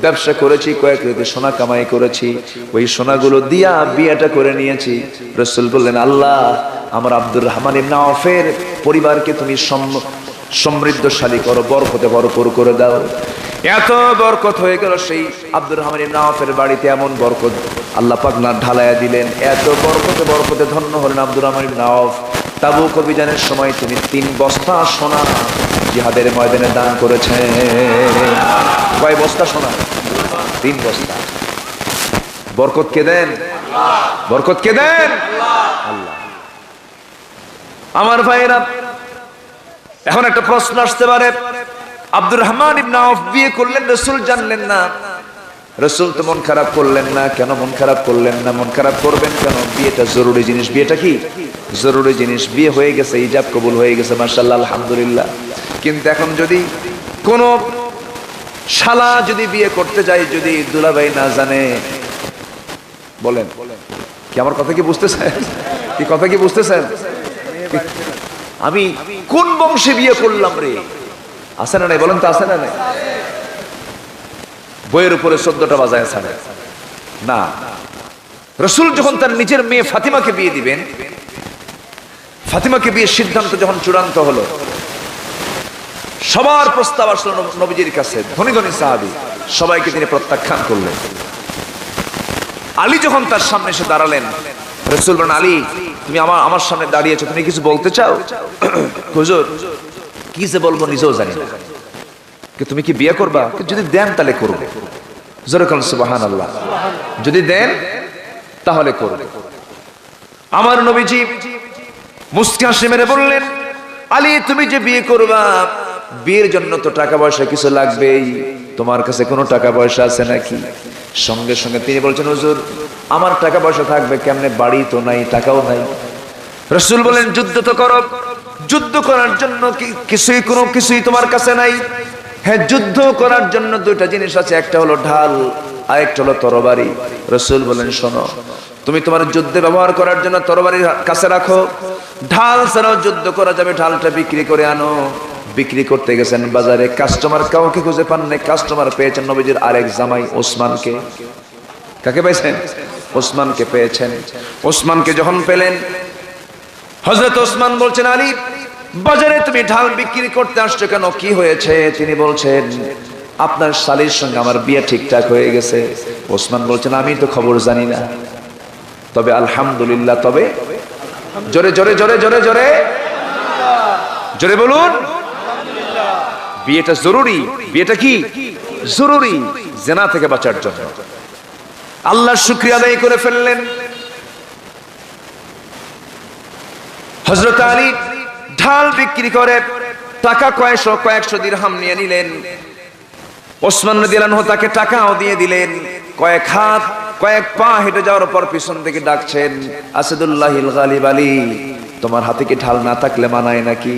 ব্যবসা করেছি, কয়েক রতি সোনা কামাই করেছি, ওই সোনাগুলো দিয়া বিয়েটা করে নিয়েছি। রাসূল বললেন, আল্লাহ আমার আব্দুর রহমান ইবনে আউফের পরিবারকে তুমি সমৃদ্ধশালী করো, বরকতে ভরপুর করে দাও। এত বরকত হয়ে গেল, সেই আব্দুর রহমান ইবনে আউফের বাড়িতে এমন বরকত আল্লাহ পাক না ঢালাইয়া দিলেন। এত বরকতে বরকতে ধন্য হলেন আব্দুর রহমান ইবনে আউফ। তাবুক অভিযানের সময় তিনি 3 বস্তা সোনা জিহাদের ময়দানে দান করেছেন। কয় বস্তা সোনা? 3 বস্তা। বরকত কে দেন? বরকত কে দেন? আল্লাহ। আমার ভাইয়েরা, এখন একটা প্রশ্ন আসতে পারে, আব্দুর রহমান ইবনে আউফ বিয়ে করলেন, রাসূল জানলেন না। রাসূল তো মন খারাপ করলেন না কেন? মন খারাপ করলেন না, মন খারাপ করবেন কেন? বিয়েটা জরুরি জিনিস। বিয়েটা কি? জরুরি জিনিস। বিয়ে হয়ে গেছে, ইজাব কবুল হয়ে গেছে, মাশাআল্লাহ, আলহামদুলিল্লাহ। কিন্তু এখন যদি কোন শালা যদি বিয়ে করতে যায়, যদি দুলাভাই না জানে, বলেন কি আমার কথা কি বুঝতেছেন? কি কথা কি বুঝতেছেন? আমি কোন বংশে বিয়ে করলাম রে? আছে না নাই? বলেন তো, আছে না নাই? বইয়ের উপরে 14টা বাজায় আছে না? রাসূল যখন তার নিজের মেয়ে ফাতিমাকে বিয়ে দিবেন, ফাতিমাকে বিয়ের সিদ্ধান্ত যখন চূড়ান্ত হলো, সবার প্রস্তাব আসলো নবীজির কাছে। ধনী ধনী সাহাবী সবাইকে তিনি প্রত্যাখ্যান করলেন। আলী যখন তার সামনে এসে দাঁড়ালেন, রাসূল বলেন, আলী তুমি আমার সামনে দাঁড়িয়েছো, তুমি কিছু বলতে চাও? হুজুর কি যে বলবো নিজেও জানি না, তুমি কি বিয়ে করবা? যদি দেন তাহলে করবে। জোরে বলেন সুবহানাল্লাহ। যদি দেন তাহলে করবে। আমার নবীজি মুস্কি হাসি মেরে বললেন, আলী তুমি যে বিয়ে করবা, বিয়ের জন্য তো টাকা পয়সা কিছু লাগবেই, তোমার কাছে কোনো টাকা পয়সা আছে নাকি? সঙ্গে সঙ্গে তিনি বলছেন, হুজুর আমার টাকা পয়সা থাকবে কেমনে? বাড়ি তো নাই, টাকাও নাই। রাসূল বলেন, যুদ্ধ তো করো, যুদ্ধ করার জন্য কোনো কিছুই তোমার কাছে নাই? হ্যাঁ, যুদ্ধ করার জন্য 2টা জিনিস আছে, একটা হলো ঢাল, আরেকটা হলো তরবারি। রাসূল বলেন, শোনো, তুমি তোমার যুদ্ধে ব্যবহার করার জন্য তরবারি কাছে রাখো, ঢাল ছাড়াও যুদ্ধ করা যাবে, ঢালটা বিক্রি করে আনো। বিক্রি করতে গেছেন বাজারে, কাস্টমার কাউকে খুঁজে পান নাই। কাস্টমার পেয়েছেন নবীজির আরেক জামাই ওসমানকে। কাকে পেয়েছেন? ওসমানকে পেয়েছেন। ওসমানকে যখন পেলেন, হযরত ওসমান বলছেন, আলী বাজারে তুমি ঢাল বিক্রি করতে আসছো কেন? কি হয়েছে? তিনি বলছেন, আপনার শালীর সঙ্গে আমার বিয়ে ঠিকঠাক হয়ে গেছে। ওসমান বলছেন আমি তো খবর জানি না, তবে আলহামদুলিল্লাহ। তবে জোরে জোরে জোরে জোরে জোরে জোরে বলুন, বিয়েটা জরুরি। বিয়েটা কি জরুরি? জিনা থেকে বাঁচার জন্য। আল্লাহর শুকরিয়া আদায় করে ফেললেন। হযরত আলী ঢাল বিক্রি করে টাকা কয়েকশো দিরহাম নিয়ে নিলেন। ওসমান রাদিয়াল্লাহু আনহু তাকে টাকাও দিয়ে দিলেন। কয়েক হাত কয়েক পা হেঁটে যাওয়ার পর পিছন থেকে ডাকছেন, আসাদুল্লাহিল গালিব আলী, তোমার হাতে কি ঢাল না থাকলে মানায় নাকি?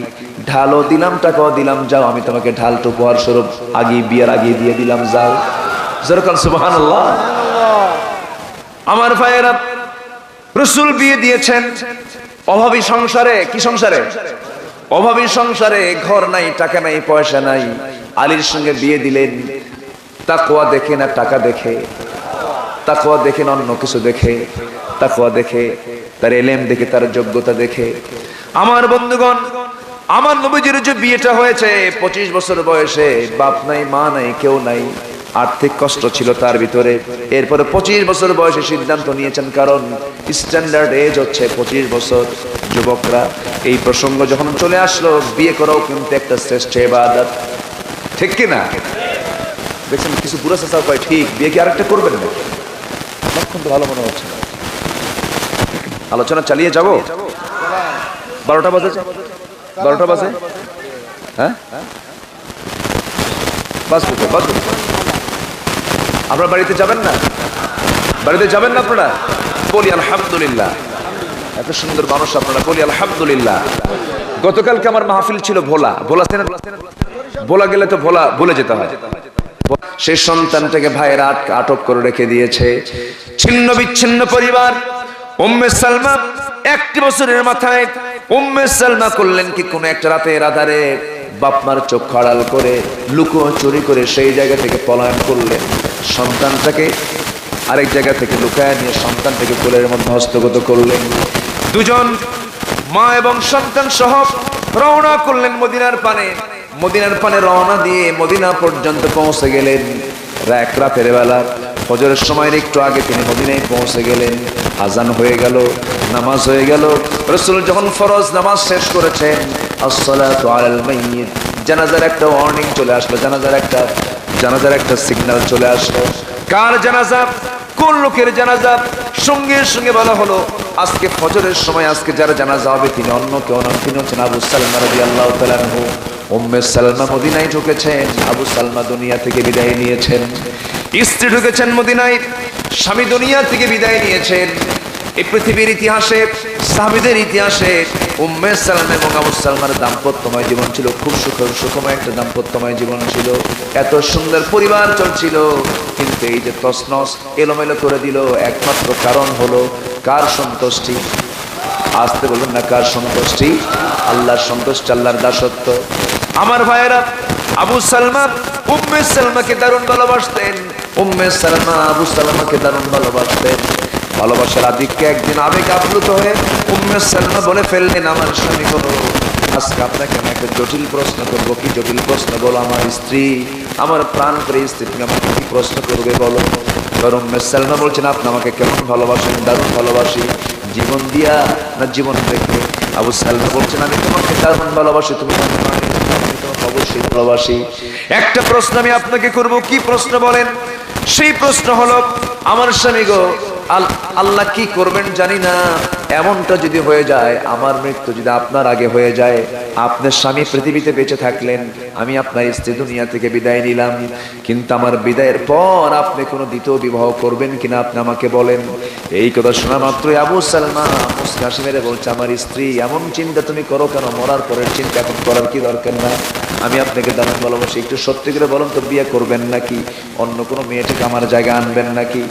ঢালও দিলাম, টাকাও দিলাম, যাও আমি তোমাকে ঢালটা উপহার স্বরূপ বিয়ের আগে দিয়ে দিলাম, যাও। যেরকম সুবহানাল্লাহ। আমার ভাইয়েরা, রাসূল বিয়ে দিয়েছেন অভাবী সংসারে। কি সংসারে? অভাবী সংসারে। ঘর নাই, টাকা নাই, পয়সা নাই। আলীর সঙ্গে বিয়ে দিলেন তাকওয়া দেখে না টাকা দেখে? তাকওয়া দেখে না অন্য কিছু দেখে? তাকওয়া দেখে, তার ইলম দেখে, তার যোগ্যতা দেখে। আমার বন্ধুগণ, আমার নবীজির যে বিয়েটা হয়েছে 25 বছর বয়সে, বাপ নাই, মা নাই, কেউ নাই, আর্থিক কষ্ট ছিল তার ভিতরে। এরপরে 25 বছর বয়সে সিদ্ধান্ত নিয়েছেন, কারণ স্ট্যান্ডার্ড এজ হচ্ছে 25 বছর। যুবকরা, এই প্রসঙ্গ যখন চলে আসলো, বিয়ে করাও কিন্তু একটা শ্রেষ্ঠ ইবাদত, ঠিক কি না? দেখছেন কিছু বুড়া চাচা কয়, ঠিক, বিয়ে কি আরেকটা করবেন না? এখন তো ভালো মনে হচ্ছে না। আলোচনা চালিয়ে যাব। 12টা বাজে, 12টা বাজে, হ্যাঁ বাজবে। আপনারা বাড়িতে যাবেন না? বাড়িতে যাবেন না আপনারা? বলি আলহামদুলিল্লাহ। এত সুন্দর মানুষ আপনারা, বলি আলহামদুলিল্লাহ। গতকালকে আমার মাহফিল ছিল ভোলা। ভোলা গেলে তো ভোলা ভুলে যেতে হয়। সেই সন্তানটাকে ভাইয়েরা আটক করে রেখে দিয়েছে। ছিন্ন বিচ্ছিন্ন পরিবার। উম্মে সালমা 1 বছরের মাথায় উম্মে সালমা করলেন কি, কোন একটা রাতের আধারে বাপমার চোখ আড়াল করে লুকো চুরি করে সেই জায়গা থেকে পলায়ন করলেন। সন্তানটাকে আরেক জায়গা থেকে লুকায় নিয়ে সন্তানটাকে কোলের মধ্যে হস্তগত করলেন। দুজন মা এবং সন্তান সহ রওনা করলেন মদিনার পানে। মদিনার পানে রওনা দিয়ে মদিনা পর্যন্ত পৌঁছে গেলেন। রাতের বেলা ফজরের সময়ের একটু আগে তিনি মদিনায় পৌঁছে গেলেন। আজান হয়ে গেল, নামাজ হয়ে গেল। রাসূল যখন ফরজ নামাজ শেষ করেছেন, আসসালাতু আলাল মাইয়িত, জানাজার একটা ওয়ার্নিং চলে আসলো, জানাজার একটা সিগন্যাল চলে আসলো। কার জানাজা? কোন লোকের জানাজা? সঙ্গে সঙ্গে বলা হলো, আজকে ফজরের সময় আজকে যার জানাজা হবে তিনি অন্য কেউ নন, তিনি হচ্ছেন আবু সালমা রাদিয়াল্লাহু তাআলা আনহু। উম্মে সালমা মদিনায় ঢুকেছেন, আবু সালমা দুনিয়া থেকে বিদায় নিয়েছেন। স্ত্রী ঢুকেছেন মদিনায়, স্বামী দুনিয়া থেকে বিদায় নিয়েছেন। এই পৃথিবীর ইতিহাসে, সাহাবীদের ইতিহাসে উম্মে সালমা এবং আবু সালমার দাম্পত্যময় জীবন ছিল খুব সুখময় একটা দাম্পত্যময় জীবন ছিল। এত সুন্দর পরিবার চলছিল, কিন্তু এই যে তছনছ এলোমেলো করে দিল, একমাত্র কারণ হলো কার সন্তুষ্টি? আসতে বলবেন না, কার সন্তুষ্টি? আল্লাহর সন্তুষ্টি, আল্লাহর দাসত্ব। আমার ভাইয়েরা, আবু সালমা উম্মে সালমাকে দারুণ ভালোবাসতেন। উম্মে সালমা আবু সালমাকে দারুণ ভালোবাসতেন। ভালোবাসার আধিক্যে একদিন আবেগ আপ্লুত হয়ে উম্মে সালমা বলে ফেললেন, আমার স্বামী হলো, আজকে আপনাকে আমি একটা জটিল প্রশ্ন করবো। কি জটিল প্রশ্ন? বলো। আমার স্ত্রী, আমার প্রাণ করে স্ত্রী, তুমি আমাকে কি প্রশ্ন করবে বলো। কারণ উম্মে সালমা বলছেন, আপনি আমাকে কেমন ভালোবাসেন? দারুণ ভালোবাসি। জীবন দিয়া না জীবন রেখে? আবু সালমা বলছেন, আমি তোমাকে দারুণ ভালোবাসি। তুমি অবশ্যই ভালোবাসি। একটা প্রশ্ন আমি আপনাকে করব। কি প্রশ্ন বলেন? সেই প্রশ্ন হলো, আমার স্বামী গো, আল্লাহ কি করবেন জানি না, এমনটা যদি হয়ে যায়, আমার মৃত্যু যদি আপনার আগে হয়ে যায়, আপনার স্বামী পৃথিবীতে বেঁচে থাকলেন, আমি আপনার স্ত্রী দুনিয়া থেকে বিদায় নিলাম, কিন্তু আমার বিদায়ের পর আপনি কোনো দ্বিতীয় বিবাহ করবেন কিনা আপনি আমাকে বলেন। এই কথা শোনা মাত্রই আবু সালমা মুস্কি হাসি মেরে বলছে, আমার স্ত্রী, এমন চিন্তা তুমি করো কেন? মরার পরের চিন্তা এখন করার কি দরকার না? আমি আপনাকে দারুণ ভালোবাসি। একটু সত্যি করে বলুন তো, বিয়ে করবেন নাকি? অন্য কোনো মেয়েটিকে আমার জায়গায় আনবেন নাকি?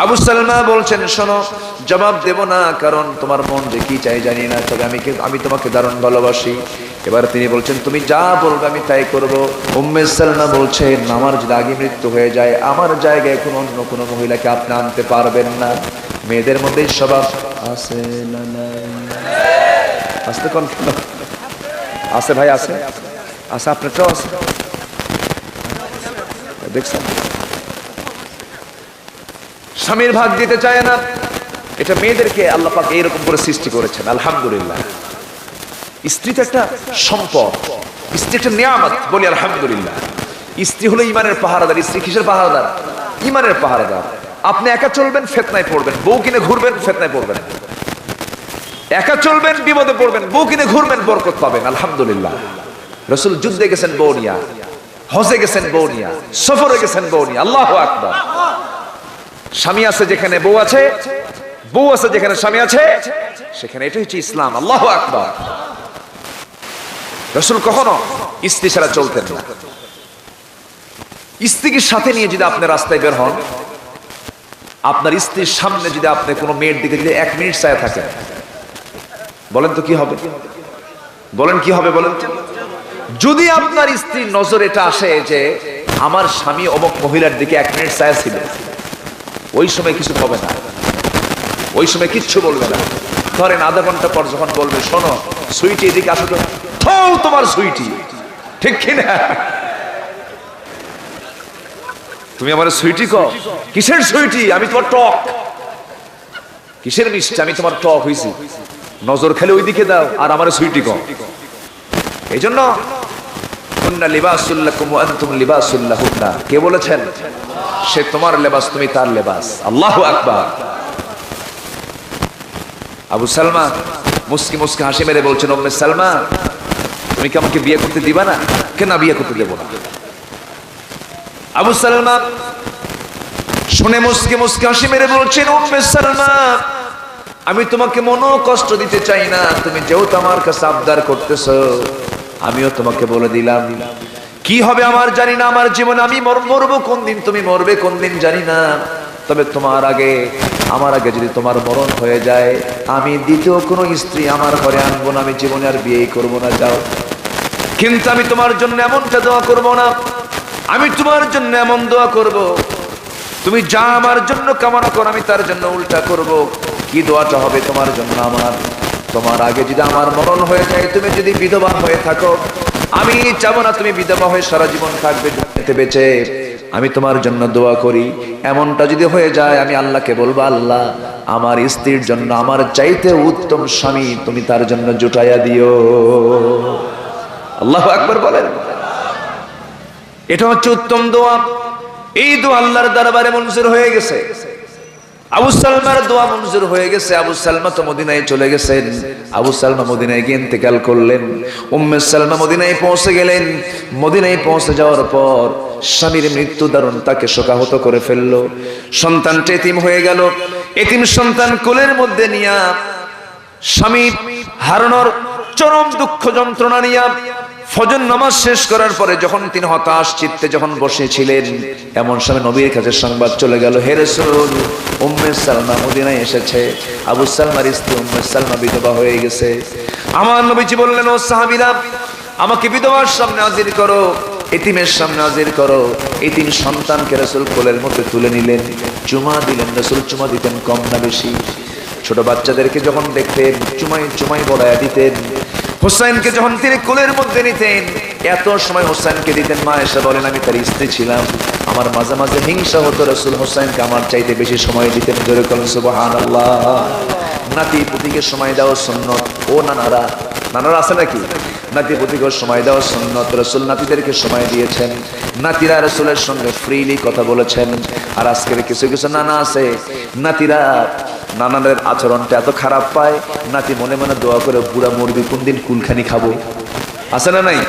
আবু সালমা বলছেন, শোনো, জবাব দেব না, কারণ তোমার মন যে কি চাই জানি না, তবে আমি তোমাকে দারুণ ভালোবাসি। এবার তিনি বলছেন, তুমি যা বলবে আমি তাই করব। উম্মে সালমা বলছেন, আমার যদি আগে মৃত্যু হয়ে যায়, আমার জায়গায় কোনো অন্য কোনো মহিলাকে আপনি আনতে পারবেন না। মেয়েদের মধ্যে স্বভাব আছে না? আসতে কোন আছে ভাই, আছে আছে, আপনারটাও আছে। দেখছেন, স্বামীর ভাগ দিতে চায় না। এটা মেয়েদেরকে আল্লাহ পাক এইরকম করে সৃষ্টি করেছেন। আলহামদুলিল্লাহ, স্ত্রী তো একটা সম্পদ, স্ত্রী একটা নিয়ামত, বলি আলহামদুলিল্লাহ। স্ত্রী হলো ইমানের পাহারাদার। স্ত্রী কিসের পাহারাদার? ইমানের পাহারাদার। আপনি একা চলবেন, ফিতনায় পড়বেন। বউ কিনে ঘুরবেন, ফিতনায় পড়বেন। একা চলবেন, বিপদে পড়বেন। বউ কিনে ঘুরবেন, বরকত পাবেন। আলহামদুলিল্লাহ। রাসূল যুদ্ধে গেছেন বউ নিয়া, হজে গেছেন বউ নিয়া, সফরে গেছেন বউ নিয়া। আল্লাহু আকবার। স্বামী আছে যেখানে বউ আছে, বউ আছে যেখানে স্বামী আছে, সেখানে এটাই হচ্ছে ইসলাম। আল্লাহু আকবার। রাসূল কখনো স্ত্রী ছাড়া চলতেন না। স্ত্রীকে সাথে নিয়ে যদি আপনি রাস্তায় বের হন, আপনার স্ত্রীর সামনে যদি আপনি কোনো মেয়ের দিকে যদি 1 মিনিট চায় থাকেন, বলেন তো কি হবে? বলেন কি হবে? বলেন তো। যদি আপনার স্ত্রীর নজর এটা আসে যে আমার স্বামী অমুক মহিলার দিকে 1 মিনিট চায় ছিল, ওই সময় কিছু হবে না, ওই সময় কিচ্ছু বলবে না। ধরেন আধা ঘন্টা পর যখন বলবে, শোনো সুইটি এদিকে আসো তো, তোমার সুইটি, ঠিক কিনা? তুমি আমার সুইটি কও? কিসের সুইটি? আমি তোমার টক। কিসের মিষ্টি? আমি তোমার টক হইছি। নজর খেলে ওই দিকে দাও, আর আমার সুইটি কও। এই জন্য কুন্না লিবাসুল লাকুম ওয়া আনতুম লিবাসুল লাহুন্না। কে বলেছেন? সে তোমার লেবাস, তুমি তার লেবাস। আল্লাহু আকবার। আবু সালমা মুস্কি মুস্কি হাসি মেরে বলছেন, উম্মে সালমা তুমি কি আমাকে বিয়ে করতে দিবা না? কেন বিয়ে করতে দেব না? আবু সালমা শুনে মুস্কি মুস্কি হাসি মেরে বলছেন, উম্মে সালমা আমি তোমাকে মনো কষ্ট দিতে চাই না, তুমি যেহেতু আমার কাছে আবদার করতেছো, আমিও তোমাকে বলে দিলাম, কি হবে আমার জানি না, আমার জীবনে আমি মরবো কোন দিন, তুমি মরবে কোন দিন জানি না, তবে আমার আগে যদি তোমার মরণ হয়ে যায়, আমি দ্বিতীয় কোনো স্ত্রী আমার ঘরে আনবো না, আমি জীবনে আর বিয়েই করবো না। যাও, কিন্তু আমি তোমার জন্য এমনটা দোয়া করবো না, আমি তোমার জন্য এমন দোয়া করব, তুমি যা আমার জন্য কামনা করো আমি তার জন্য উল্টা করব। কি দোয়াটা হবে তোমার জন্য? তোমার আগে যদি আমার মরণ হয়ে যায়, তুমি যদি বিধবা হয়ে থাকো, আমি চাবো না তুমি বিধবা হয়ে সারা জীবন থাকবে দুনিয়াতে বেঁচে। আমি তোমার জন্য দোয়া করি, এমনটা যদি হয়ে যায়, আমি আল্লাহকে বলবো, আল্লাহ আমার স্ত্রীর জন্য আমার চাইতে উত্তম স্বামী তুমি তার জন্য জুটাইয়া দিও। আল্লাহু আকবার বলেন। এটা হচ্ছে উত্তম দোয়া। এই দোয়া আল্লাহর দরবারে মঞ্জুর হয়ে গেছে। আবু সালমার দোয়া মঞ্জুর হয়ে গেছে। আবু সালমা তো মদিনায় চলে গেছেন। আবু সালমা মদিনায় গিয়ে ইন্তেকাল করলেন। উম্মে সালমা মদিনায় পৌঁছে গেলেন। মদিনায় পৌঁছে যাওয়ার পর স্বামীর মৃত্যুদারুণ তাকে শোকাহত করে ফেললো। সন্তানটা এতিম হয়ে গেল। এতিম সন্তান কোলের মধ্যে নিয়া স্বামী হারানোর চরম দুঃখ যন্ত্রণা নিয়া ফজর নামাজ শেষ করার পরে যখন তিনি হতাশ চিত্তে যখন বসেছিলেন, এমন সময় নবীর কাছে সংবাদ চলে গেল, হে রাসূল, উম্মে সালমা মদিনায় এসেছে। আবু সালমার স্ত্রী উম্মে সালমা বিধবা হয়ে গেছে। আমার নবীজি বললেন, ও সাহাবীরা, আমাকে বিধবার সামনে হাজির করো, এতিমের সামনে হাজির করো। এতিম সন্তানকে রাসূল কোলের মধ্যে তুলে নিলেন, চুমা দিলেন। রাসূল চুমা দিতেন কম না বেশি। ছোট বাচ্চাদেরকে যখন দেখতেন চুমাই চুমাই বড়ায়া দিতেন। হোসেনকে যখন তিনি কোলের মধ্যে নিতেন, এত সময় হোসেনকে দিতেন। মা এসে বলেন, আমি তার স্ত্রী ছিলাম, আমার মাঝে মাঝে হিংসা হতো, রাসূল হোসেনকে আমার চাইতে বেশি সময় দিতেন। জোরে বলেন সুবহানাল্লাহ। নাতি পুতিকে সময় দেওয়া সুন্নত। ও নানারা আছে নাকি? নাতি পুতিকে সময় দেওয়া সুন্নত। রাসূল নাতিদেরকে সময় দিয়েছেন। নাতিরা রাসূলের সঙ্গে ফ্রিলি কথা বলেছেন। আর আজকের কিছু কিছু নানা আছে, নাতিরা নানাদের আচরণটা এত খারাপ পায়, নাতি মনে মনে দোয়া করে, বুড়া মরবি কোন দিন কুলখানি খাবো। আছে না নাই?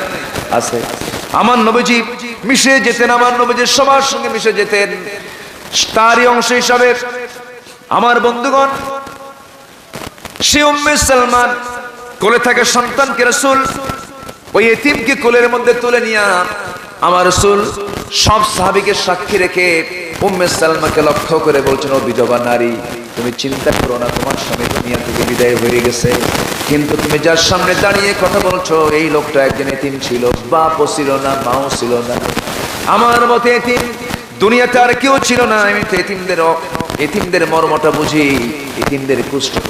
আছে। আমার নবীজি মিশে যেতেন, আমার নবীজি সবার সঙ্গে মিশে যেতেন। তারই অংশ হিসাবে আমার বন্ধুগণ, সে উম্মে সালমান কোলে থাকে সন্তানকে রাসূল ওই এতিমকে কোলের মধ্যে তুলে নিয়া আমার রাসূল সব সাহাবীকে সাক্ষী রেখে উম্মে সালমাকে লক্ষ্য করে বলছেন, ও বিধবা নারী, তুমি চিন্তা করো না, তোমার স্বামী দুনিয়া থেকে বিদায় হয়ে গেছে, কিন্তু তুমি যার সামনে দাঁড়িয়ে কথা বলছো, এই লোকটা একজন এতিম ছিল, বাপও ছিল না, মাও ছিল না, আমার মতে এতিম দুনিয়াতে আর কেউ ছিল না। আমি তো এতিমদের মর্মটা বুঝি, এতিমদের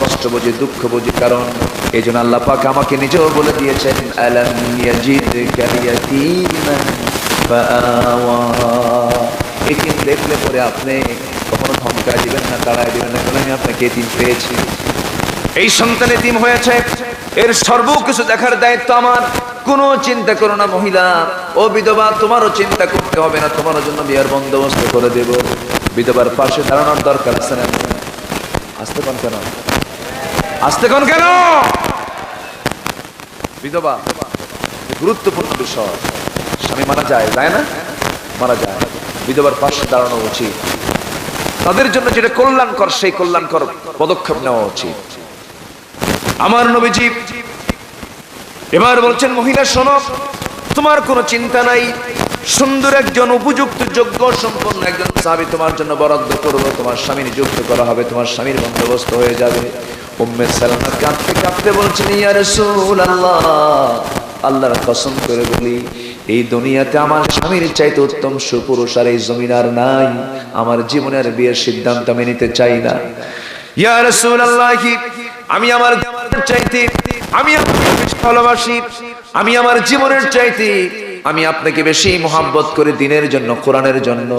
কষ্ট বুঝি, দুঃখ বুঝি। কারণ এই জন্য আল্লাহ পাক আমাকে নিজেও বলে দিয়েছেন, আলাম ইয়াজিদকা ইয়াতীমান ফাআওয়া। দিলে পরে আপনি কখনো ধমকায় দিবেন না, দাঁড়ায় দিবেন না, আমি আপনাকে এতিম পেয়েছি, এই সন্তান এতিম হয়েছে, এর সর্বকিছু দেখার দায়িত্ব আমার। কোনো চিন্তা করো না মহিলা, ও বিধবা, তোমারও চিন্তা করতে হবে না, তোমার জন্য বিয়ার বন্দোবস্ত করে দেব। বিধবার পাশে দাঁড়ানোর দরকার আছে না? আসতে কোন কেন, আসতে কোন কেন? বিধবা গুরুত্বপূর্ণ বিষয়। স্বামী মারা যায়, যায় না? মারা যায়, বিধবার পাশে দাঁড়ানো উচিত। তাদের জন্য যেটা কল্যাণকর সেই কল্যাণকর পদক্ষেপ নেওয়া উচিত। আমার নবীজি এবার বলছেন, মহিলা শোনো, তোমার কোনো চিন্তা নাই, সুন্দর একজন উপযুক্ত যোগ্য সম্পন্ন একজন সাহাবী তোমার জন্য বরাদ্দ করবো, তোমার স্বামী নিযুক্ত করা হবে, তোমার স্বামীর বন্দোবস্ত হয়ে যাবে। উম্মে সালামা কাঁদতে কাঁদতে বলছেন, ইয়া রাসূলুল্লাহ, আল্লাহর কসম করে বলি, এই দুনিয়াতে আমার স্বামীর চাইতে উত্তম সুপুরুষ আর এই জমিন আর নাই। আমার জীবনের বিয়ের সিদ্ধান্ত আমি নিতে চাই না। ইয়া রাসূলুল্লাহ, আমি আমার চাইতে, আমি আপনাকে বেশি ভালোবাসি, আমি আমার জীবনের চাইতে আমি আপনাকে বেশি মহব্বত করি দিনের জন্য, কোরআনের জন্য।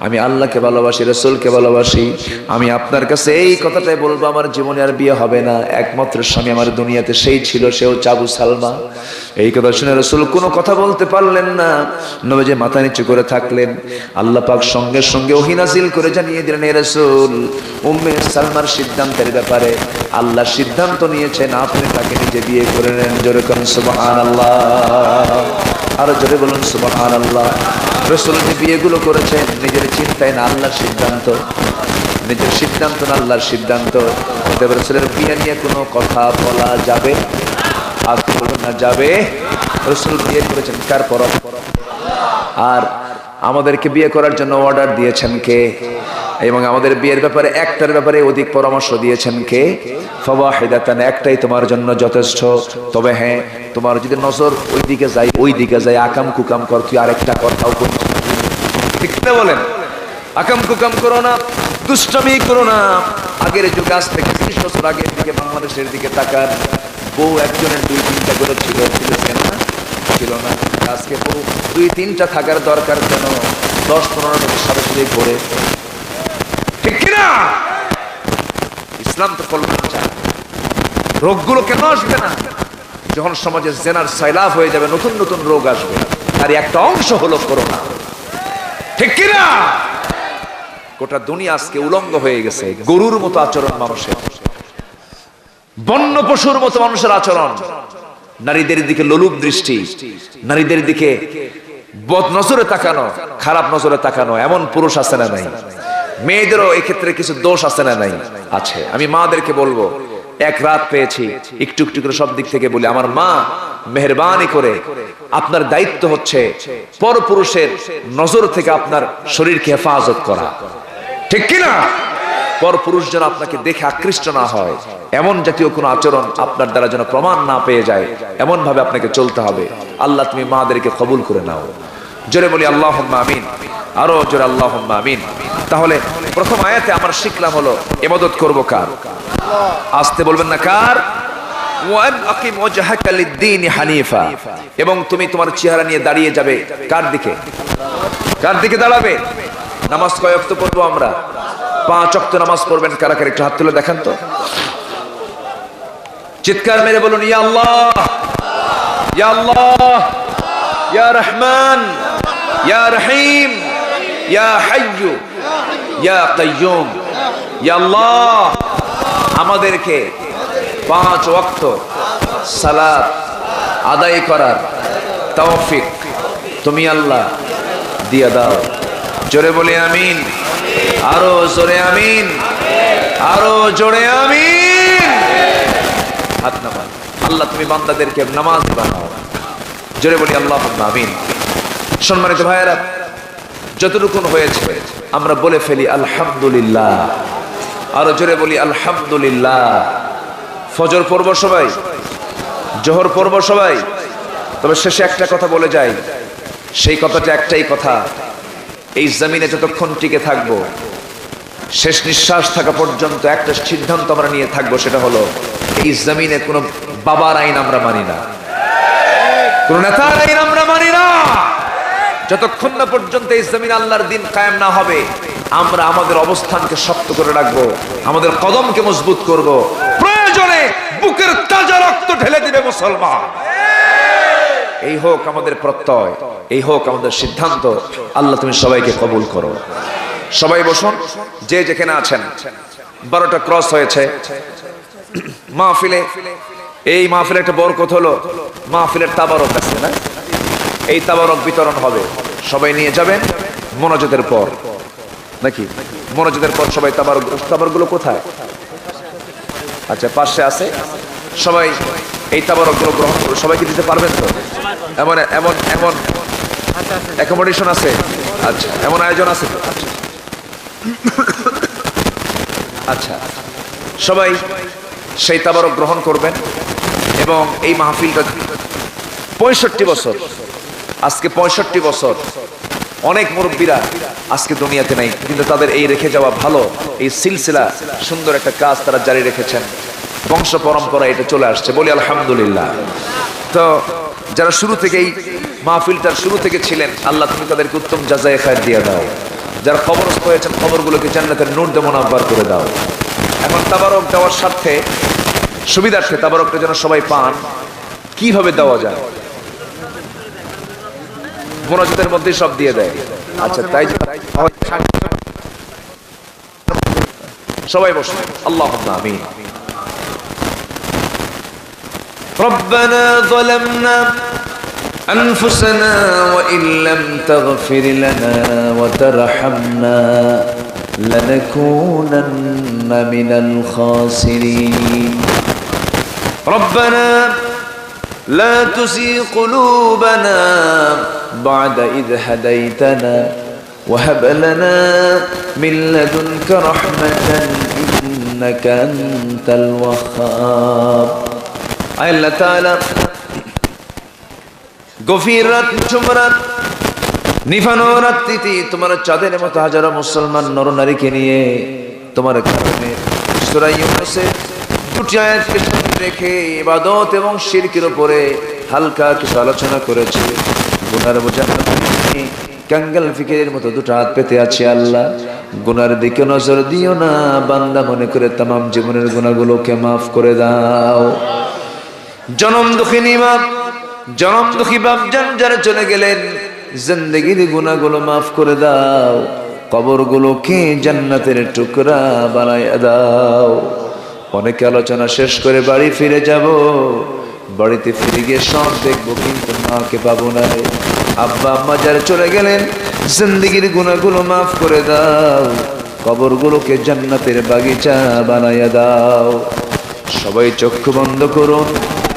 আমি আল্লাহকে ভালোবাসি, রাসূলকে ভালোবাসি। আমি আপনার কাছে এই কথাটাই বলবো, আমার জীবনে আর বিয়ে হবে না। একমাত্র স্বামী আমার দুনিয়াতে সেই ছিল, সেও আবু সালমা। এই কথা শুনে রাসূল কোনো কথা বলতে পারলেন না, নবীজি মাথা নিচু করে থাকলেন। আল্লাহ পাক সঙ্গে সঙ্গে ওহী নাযিল করে জানিয়ে দিলেন, হে রাসূল, উম্মে সালমার সিদ্ধান্তের ব্যাপারে আল্লাহ সিদ্ধান্ত নিয়েছেন, আপনি তাকে নিজে বিয়ে করে নেন। জোরে বলুন সুবহানাল্লাহ, আরো জোরে বলুন সুবহানাল্লাহ। রাসূল যে বিয়েগুলো করেছেন নিজের চিন্তায় না, আল্লাহর সিদ্ধান্ত, নিজের সিদ্ধান্ত না, আল্লাহর সিদ্ধান্ত। তবে রাসূলের বিয়ে নিয়ে কোনো কথা বলা যাবে আর বলবেন না যাবে। রাসূল বিয়ে করেছেন কার পরম্পরা, আর আমাদেরকে বিয়ে করার জন্য অর্ডার দিয়েছেন কে, এবং আমাদের বিয়ের ব্যাপারে একটার ব্যাপারে অধিক পরামর্শ দিয়েছেন কে? ফাওয়াহিদাতান, একটাই তোমার জন্য যথেষ্ট। তবে হ্যাঁ, তোমার যদি নজর ওই দিকে যায়, আকাম কুকাম কর, তুই আরেকটা কথাও বলছিস, ঠিক না বলেন? আকাম কুকাম করো না, দুষ্টমি করো না। আগের যুগ, আজ থেকে 30 বছর আগের দিকে বাংলাদেশের দিকে তাকান, বউ একজনের 2-3টা করে ছিল না? ছিল না? আজকে বউ 2-3টা থাকার দরকার কেন? 10-15 বছর সাথে সাথে ঘুরে, ঠিক কিনা? ইসলাম তো কল্যাণ চায়। রোগগুলো কেন আসবে না? যখন সমাজে জেনার সাইলাব হয়ে যাবে, নতুন নতুন রোগ আসবে, তার একটা অংশ হলো করোনা, ঠিক কিনা? গোটা দুনিয়া আজকে উলঙ্গ হয়ে গেছে, গরুর মতো আচরণ মানুষের, বন্য পশুর মতো মানুষের আচরণ, নারীদের দিকে লোলুপ দৃষ্টি, নারীদের দিকে বদ নজরে তাকানো, খারাপ নজরে তাকানো, এমন পুরুষ আছে না নাই? মেয়েদেরও এই ক্ষেত্রে কিছু দোষ আছে না নাই? আছে। আমি মাদেরকে বলবো, এক রাত পেয়েছি, একটু একটু করে সব দিক থেকে বলি, আমার মা, মেহেরবানি করে আপনার দায়িত্ব হচ্ছে পরপুরুষের নজর থেকে আপনার শরীরকে হেফাজত করা, ঠিক কিনা? পরপুরুষ যেন আপনাকে দেখে আকৃষ্ট না হয়, এমন জাতীয় কোনো আচরণ আপনার দ্বারা যেন প্রমাণ না পেয়ে যায়, এমন ভাবে আপনাকে চলতে হবে। আল্লাহ তুমি মাদেরকে কবুল করে নাও। জোরে বলি আল্লাহুম্মা আমিন, আরো জোরে আল্লাহুম্মা আমিন। তাহলে প্রথম আয়াতে আমরা শিখলাম হলো ইবাদত করব কার? আসতে বলবেন না, কার? ওয়ান আকিম ওয়াজহাকা লিদ-দীন হানিফা, এবং তুমি তোমার চেহারা নিয়ে দাঁড়িয়ে যাবে কার দিকে? কার দিকে দাঁড়াবে? নামাজ কয় ওয়াক্ত পড়বো আমরা? 5 ওয়াক্ত নামাজ পড়বেন কারা কারা? একটু হাত তুলে দেখান তো, চিৎকার মেরে বলুন, ইয়া আল্লাহ, ইয়া আল্লাহ, ইয়া রহমান, ইয়া রহিম, ইয়া হাইয়্যু, ইয়া কাইয়্যুম। ইয়া আল্লাহ, আমাদেরকে 5 ওয়াক্ত সালাত আদায় করার তৌফিক তুমি আল্লাহ দিয়ে দাও। জোরে বলি আমিন, আরো জোরে আমিন, আরো জোরে আমিন। হাত নামান। আল্লাহ তুমি বান্দাদেরকে নামাজ বানাও। জোরে বলি আল্লাহুম্মা আমিন। সম্মানিত ভাইয়েরা, যতটুকু হয়েছে আমরা বলে ফেলি আলহামদুলিল্লাহ, আরো জোরে বলি আলহামদুলিল্লাহ। ফজর পড়ব সবাই, জোহর পড়ব সবাই, তবে শেষে একটা কথা বলে যাই, সেই কথাটা একটাই কথা, এই জমিনে যতক্ষণ টিকে থাকবো, শেষ নিঃশ্বাস থাকা পর্যন্ত একটা সিদ্ধান্ত আমরা নিয়ে থাকবো, সেটা হলো এই জমিনে কোনো বাবার আইন আমরা মানি না, কোন নেতার আইন আমরা মানি না। যতক্ষণ না পর্যন্ত এই জমিন আল্লাহর দিন কায়েম না হবে, আমরা আমাদের অবস্থানকে শক্ত করে রাখবো, আমাদের কদমকে মজবুত করব, প্রয়োজনে বুকের তাজা রক্ত ঢেলে দিবে মুসলমান। এই হোক আমাদের প্রত্যয়, এই হোক আমাদের সিদ্ধান্ত। আল্লাহ তুমি সবাইকে কবুল করো। সবাই বসুন, যে যেখানে আছেন। 12টা ক্রস হয়েছে। মাহফিলে, এই মাহফিলে একটা বরকত হলো, মাহফিলের তাবারক আছে না, এই তাবারক বিতরণ হবে, সবাই নিয়ে যাবেন মোনাজাতের পর, নাকি মোনাজাতের পর সবাই তাবারকগুলো কোথায়? আচ্ছা, পাশে আছে, সবাই এই তাবারকগুলো গ্রহণ করুন। সবাইকে দিতে পারবেন তো? এমন এমন এমন অ্যাকোমোডেশন আছে? আচ্ছা, এমন আয়োজন আছে তো? আচ্ছা, সবাই সেই তাবারক গ্রহণ করবেন। এবং এই মাহফিলটা 65 বছর, আজকে 65 বছর। অনেক মুরব্বীরা আজকে দুনিয়াতে নাই, কিন্তু তাদের এই রেখে যাওয়া ভালো এই সিলসিলা, সুন্দর একটা কাজ তারা জারি রেখেছেন, বংশ পরম্পরা এটা চলে আসছে, বলি আলহামদুলিল্লাহ। তো যারা শুরু থেকেই মাহফিলটার শুরু থেকে ছিলেন, আল্লাহ তুমি তাদেরকে উত্তম জাযায়ে খায়র দিয়ে দাও। যারা খবরস্থ হয়েছেন, খবরগুলোকে জান্নাতের নূর দিয়ে মুনাব্বার করে দাও। এখন তাবারক দেওয়ার স্বার্থে, সুবিধার্থে তাবারকটা যেন সবাই পান, কিভাবে দেওয়া যায়? মোনাজাতের মধ্যে সব দিয়ে দেয়। আচ্ছা, তাই সবাই বসুন। আল্লাহুম্মা আমিন। ربنا ظلمنا أنفسنا وإن لم تغفر لنا وترحمنا لنكونن من الخاسرين ربنا لا تزغ قلوبنا بعد إذ هديتنا وهب لنا من لدنك رحمة إنك أنت الوهاب আল্লাহ তাআলা গভীর রাত, ঝুমরাত, নিভানো রাত্রিতে তোমার চাঁদের মতো হাজারো মুসলমান নরনারীকে নিয়ে তোমার কারণে সূরা ইউনূসে দুটি আয়াতকে সামনে রেখে ইবাদত এবং শিরকের উপরে হালকা কিছু আলোচনা করেছে। গুনার বোঝা কাঙ্গাল ফিকিরের মতো দুটো হাত পেতে আছে। আল্লাহ, গুনার দিকে নজর দিও না, বান্দা মনে করে তামাম জীবনের গুনাহগুলোকে মাফ করে দাও। জনম দুঃখিনী মা, জনম দুঃখী বাপজান যারা চলে গেলেন, জিন্দেগির গুনাহগুলো মাফ করে দাও, কবরগুলোকে জান্নাতের টুকরা বানায় দাও। অনেকে আলোচনা শেষ করে বাড়ি ফিরে যাব, বাড়িতে ফিরে গিয়ে সব দেখবো, কিন্তু মাকে পাবো না। আব্বা আম্মা যারা চলে গেলেন, জিন্দেগির গুনাহগুলো মাফ করে দাও, কবরগুলোকে জান্নাতের বাগিচা বানায় দাও। সবাই চক্ষু বন্ধ করুন,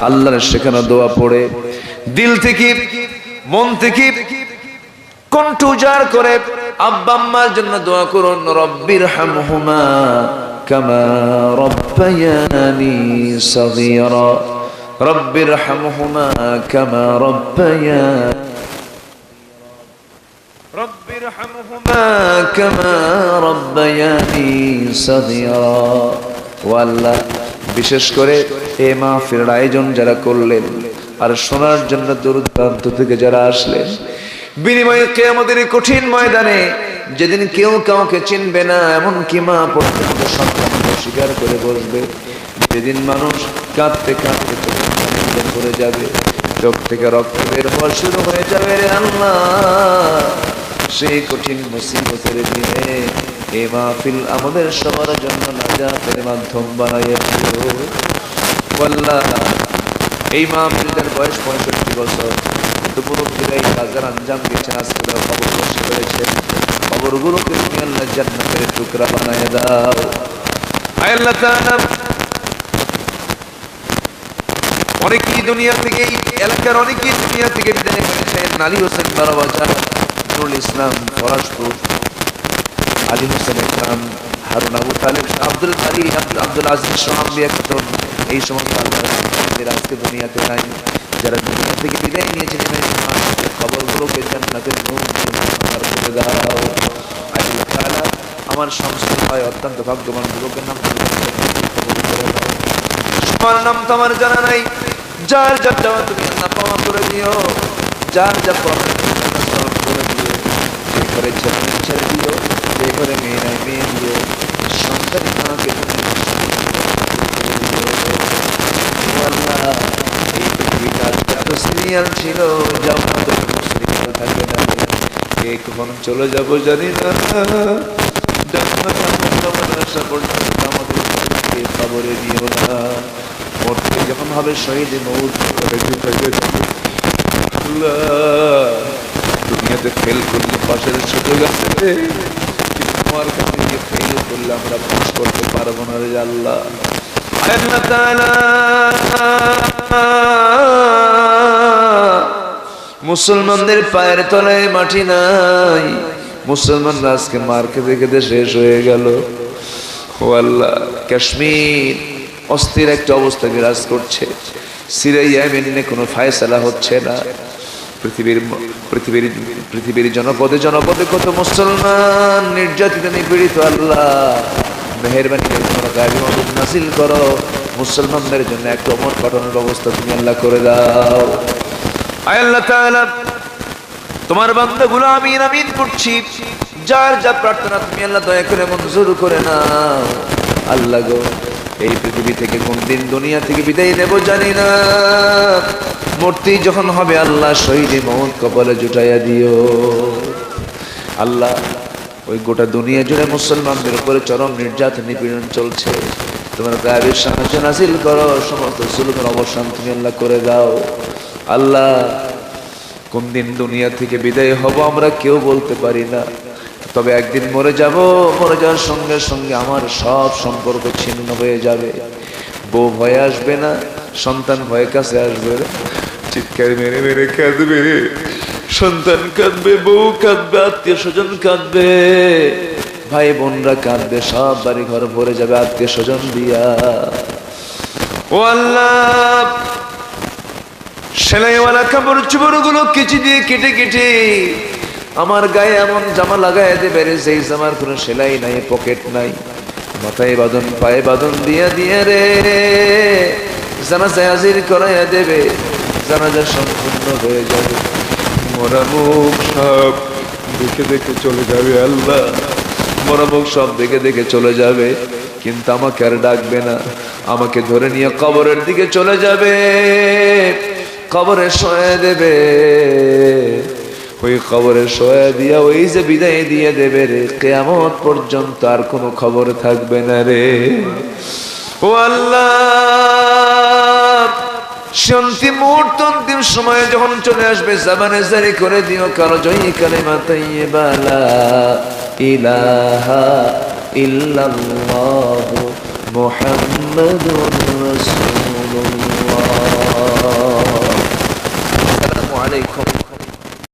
আল্লাহর শেখানো দোয়া পড়ে দিল থেকে, মন থেকে, কণ্ঠ উজাড় করে আব্বা আম্মার জন্য দোয়া করুন। রব্বির হামহুমা কামা রব্বায়ানি সগীরা, রব্বির হামহুমা কামা রব্বায়ানি, রব্বির হামহুমা কামা রব্বায়ানি সগীরা। ও আল্লাহ, বিশেষ করে এই মাহফিলের আয়োজন যারা করলেন আর শোনার জন্য দূর দূরান্ত থেকে যারা আসলেন, বিনিময়ে কিয়ামতের কঠিন ময়দানে যেদিন কেউ কাউকে চিনবে না, এমনকি মা পর্যন্ত সন্তানকে স্বীকার করে বসবে, যেদিন মানুষ কাঁদতে কাঁদতে চোখে পড়ে যাবে, চোখ থেকে রক্ত বের হওয়া শুরু হয়ে যাবে, রে আল্লাহ, সেই কঠিন মুসিবতের দিনে এই মাহফিল আমাদের সবার জন্য নাজাতের মাধ্যম বানাইয়াছিল। আল্লাহ, এই মাহফিলটার বয়স 65 বছর, মুরব্বীরা এই কাজের আঞ্জাম দিয়েছেন, আজকে খবর বসে করেছেন, খবরগুলোকে তুমি আল্লাহ জান্নাতের টুকরা বানায় দাও। আল্লাহ তাআলা, অনেকেই দুনিয়া থেকে, এই এলাকার অনেকেই দুনিয়া থেকে বিদায় নিয়েছেন। আলী হোসেন বারাবাজার, নুরুল ইসলাম ফরাজপুর, আলী হোসেন ইসলাম, হারুন আবু তালেব, আব্দুল আলী, আব্দুল আজিজ সোহাম্বিয়া খাতুন, এই সমস্ত আল্লাহর আজকে দুনিয়াতে নাই। যারা দুনিয়া থেকে বিদায় নিয়েছেন, খবরগুলোকে জান্নাতের নূর দিয়ে মুনাব্বার করে দাও। আল্লাহ তাআলা, আমার সংসার হয় অত্যন্ত ভাগ্যবান যুবকের নাম তোমার নাম তো আমার জানা নাই, যার যার যাওয়া তুমি আল্লাহ পাওয়া করে দিও, যার যা পাওয়া করে ঘরে ছেড়ে দিও, যে ঘরে মেয়ে নাই মেয়ে দিও, সন্তান মাকে তুমি আল্লাহ। এই পৃথিবীটা যত সিরিয়াল ছিল যা আমাদের সিরিয়াল থাকবে না, কে কখন চলে যাব জানি না। আমাদেরকে খবরে নিও না, মরতে যখন হবে শহীদ মৌত দুনিয়াতে ফেল করলে পাশের সুযোগ আছে, কিন্তু তোমার কাছে গিয়ে ফেল করলে আমরা পাস করতে পারবো না রে আল্লাহ। আল্লাহ তাআলা মুসলমানদের পায়ের তলায় মাটি নাই, মুসলমানরা আজকে মার খেতে খেতে শেষ হয়ে গেল। ও আল্লাহ, কাশ্মীর অস্থির একটা অবস্থা বিরাজ করছে, সিরিয়া ইয়েমেনে কোনো ফায়সালা হচ্ছে না, পৃথিবীর জনপদে জনপদে কত মুসলমান নির্যাতিত নিপীড়িত। আল্লাহ মেহেরবানি করে তোমার গায়েবী মদদ নাযিল করো, মুসলমানদের জন্য একটা অমর পাঠানোর ব্যবস্থা তুমি আল্লাহ করে দাও। আয় আল্লাহ তাআলা, তোমার বান্দাগুলো আমিন আমিন করছি, যার যা প্রার্থনা তুমি আল্লাহ দয়া করে মঞ্জুর করে নাও। আল্লাহ গো, এই পৃথিবী থেকে কোন দিন দুনিয়া থেকে বিদায় নেব জানি না, মূর্তি যখন হবে আল্লাহ শহীদে মৌত কপালে জুটাইয়া দিও। আল্লাহ, ওই গোটা দুনিয়া জুড়ে মুসলমানদের উপরে চরম নির্যাতন নিপীড়ন চলছে, তোমার গায়েবের সাহায্য নাযিল করো, সমস্ত জুলুমের অবসান তুমি আল্লাহ করে দাও। আল্লাহ, কোন দিন দুনিয়া থেকে বিদায় হব আমরা কেউ বলতে পারি না, তবে একদিন মরে যাব, মরে যাওয়ার সঙ্গে সঙ্গে আমার সব সম্পর্ক ছিন্ন হয়ে যাবে। বউ ভয়ে আসবে না, সন্তান ভয়ে কাছে আসবে না, চিৎকার মেরে মেরে কাঁদবে, সন্তান কাঁদবে, বউ কাঁদবে, আত্মীয় স্বজন কাঁদবে, ভাই বোনরা কাঁদবে, সব বাড়ি ঘর ভরে যাবে আত্মীয় স্বজন দিয়া। ও আল্লাহ, সেলাইওয়ালা কাপড় চোপড় গুলো কেচি দিয়ে কেটে কেটে আমার গায়ে এমন জামা লাগাই দেবে রে, যেই জামার কোনো সেলাই নাই, পকেট নাই, মাথায় বাঁধন পায়ে বাঁধন দিয়া দিয়ে রে জানাজা হাজির করাইয়া দেবে, জানাজা সম্পূর্ণ হয়ে যাবে, মরা মুখ সব দেখে দেখে চলে যাবে। আল্লাহ, মরা মুখ সব দেখে দেখে চলে যাবে, কিন্তু আমাকে আর ডাকবে না, আমাকে ধরে নিয়ে কবরের দিকে চলে যাবে, কবরে শোয়া দেবে, ওই কবরে শোয়া দিয়া ওই যে বিদায় দিয়ে দেবে রে, কিয়ামত পর্যন্ত আর কোনো খবর থাকবে না রে। ও আল্লাহ, শান্তি মুহূর্ত অন্তিম সময়ে যখন চলে আসবে, জামানে জারি করে দিও কালো জয়ী কালিমা তাইয়্যিবা লা ইলাহা ইল্লাল্লাহ মুহাম্মাদুর রাসূলুল্লাহ। আসসালামু আলাইকুম।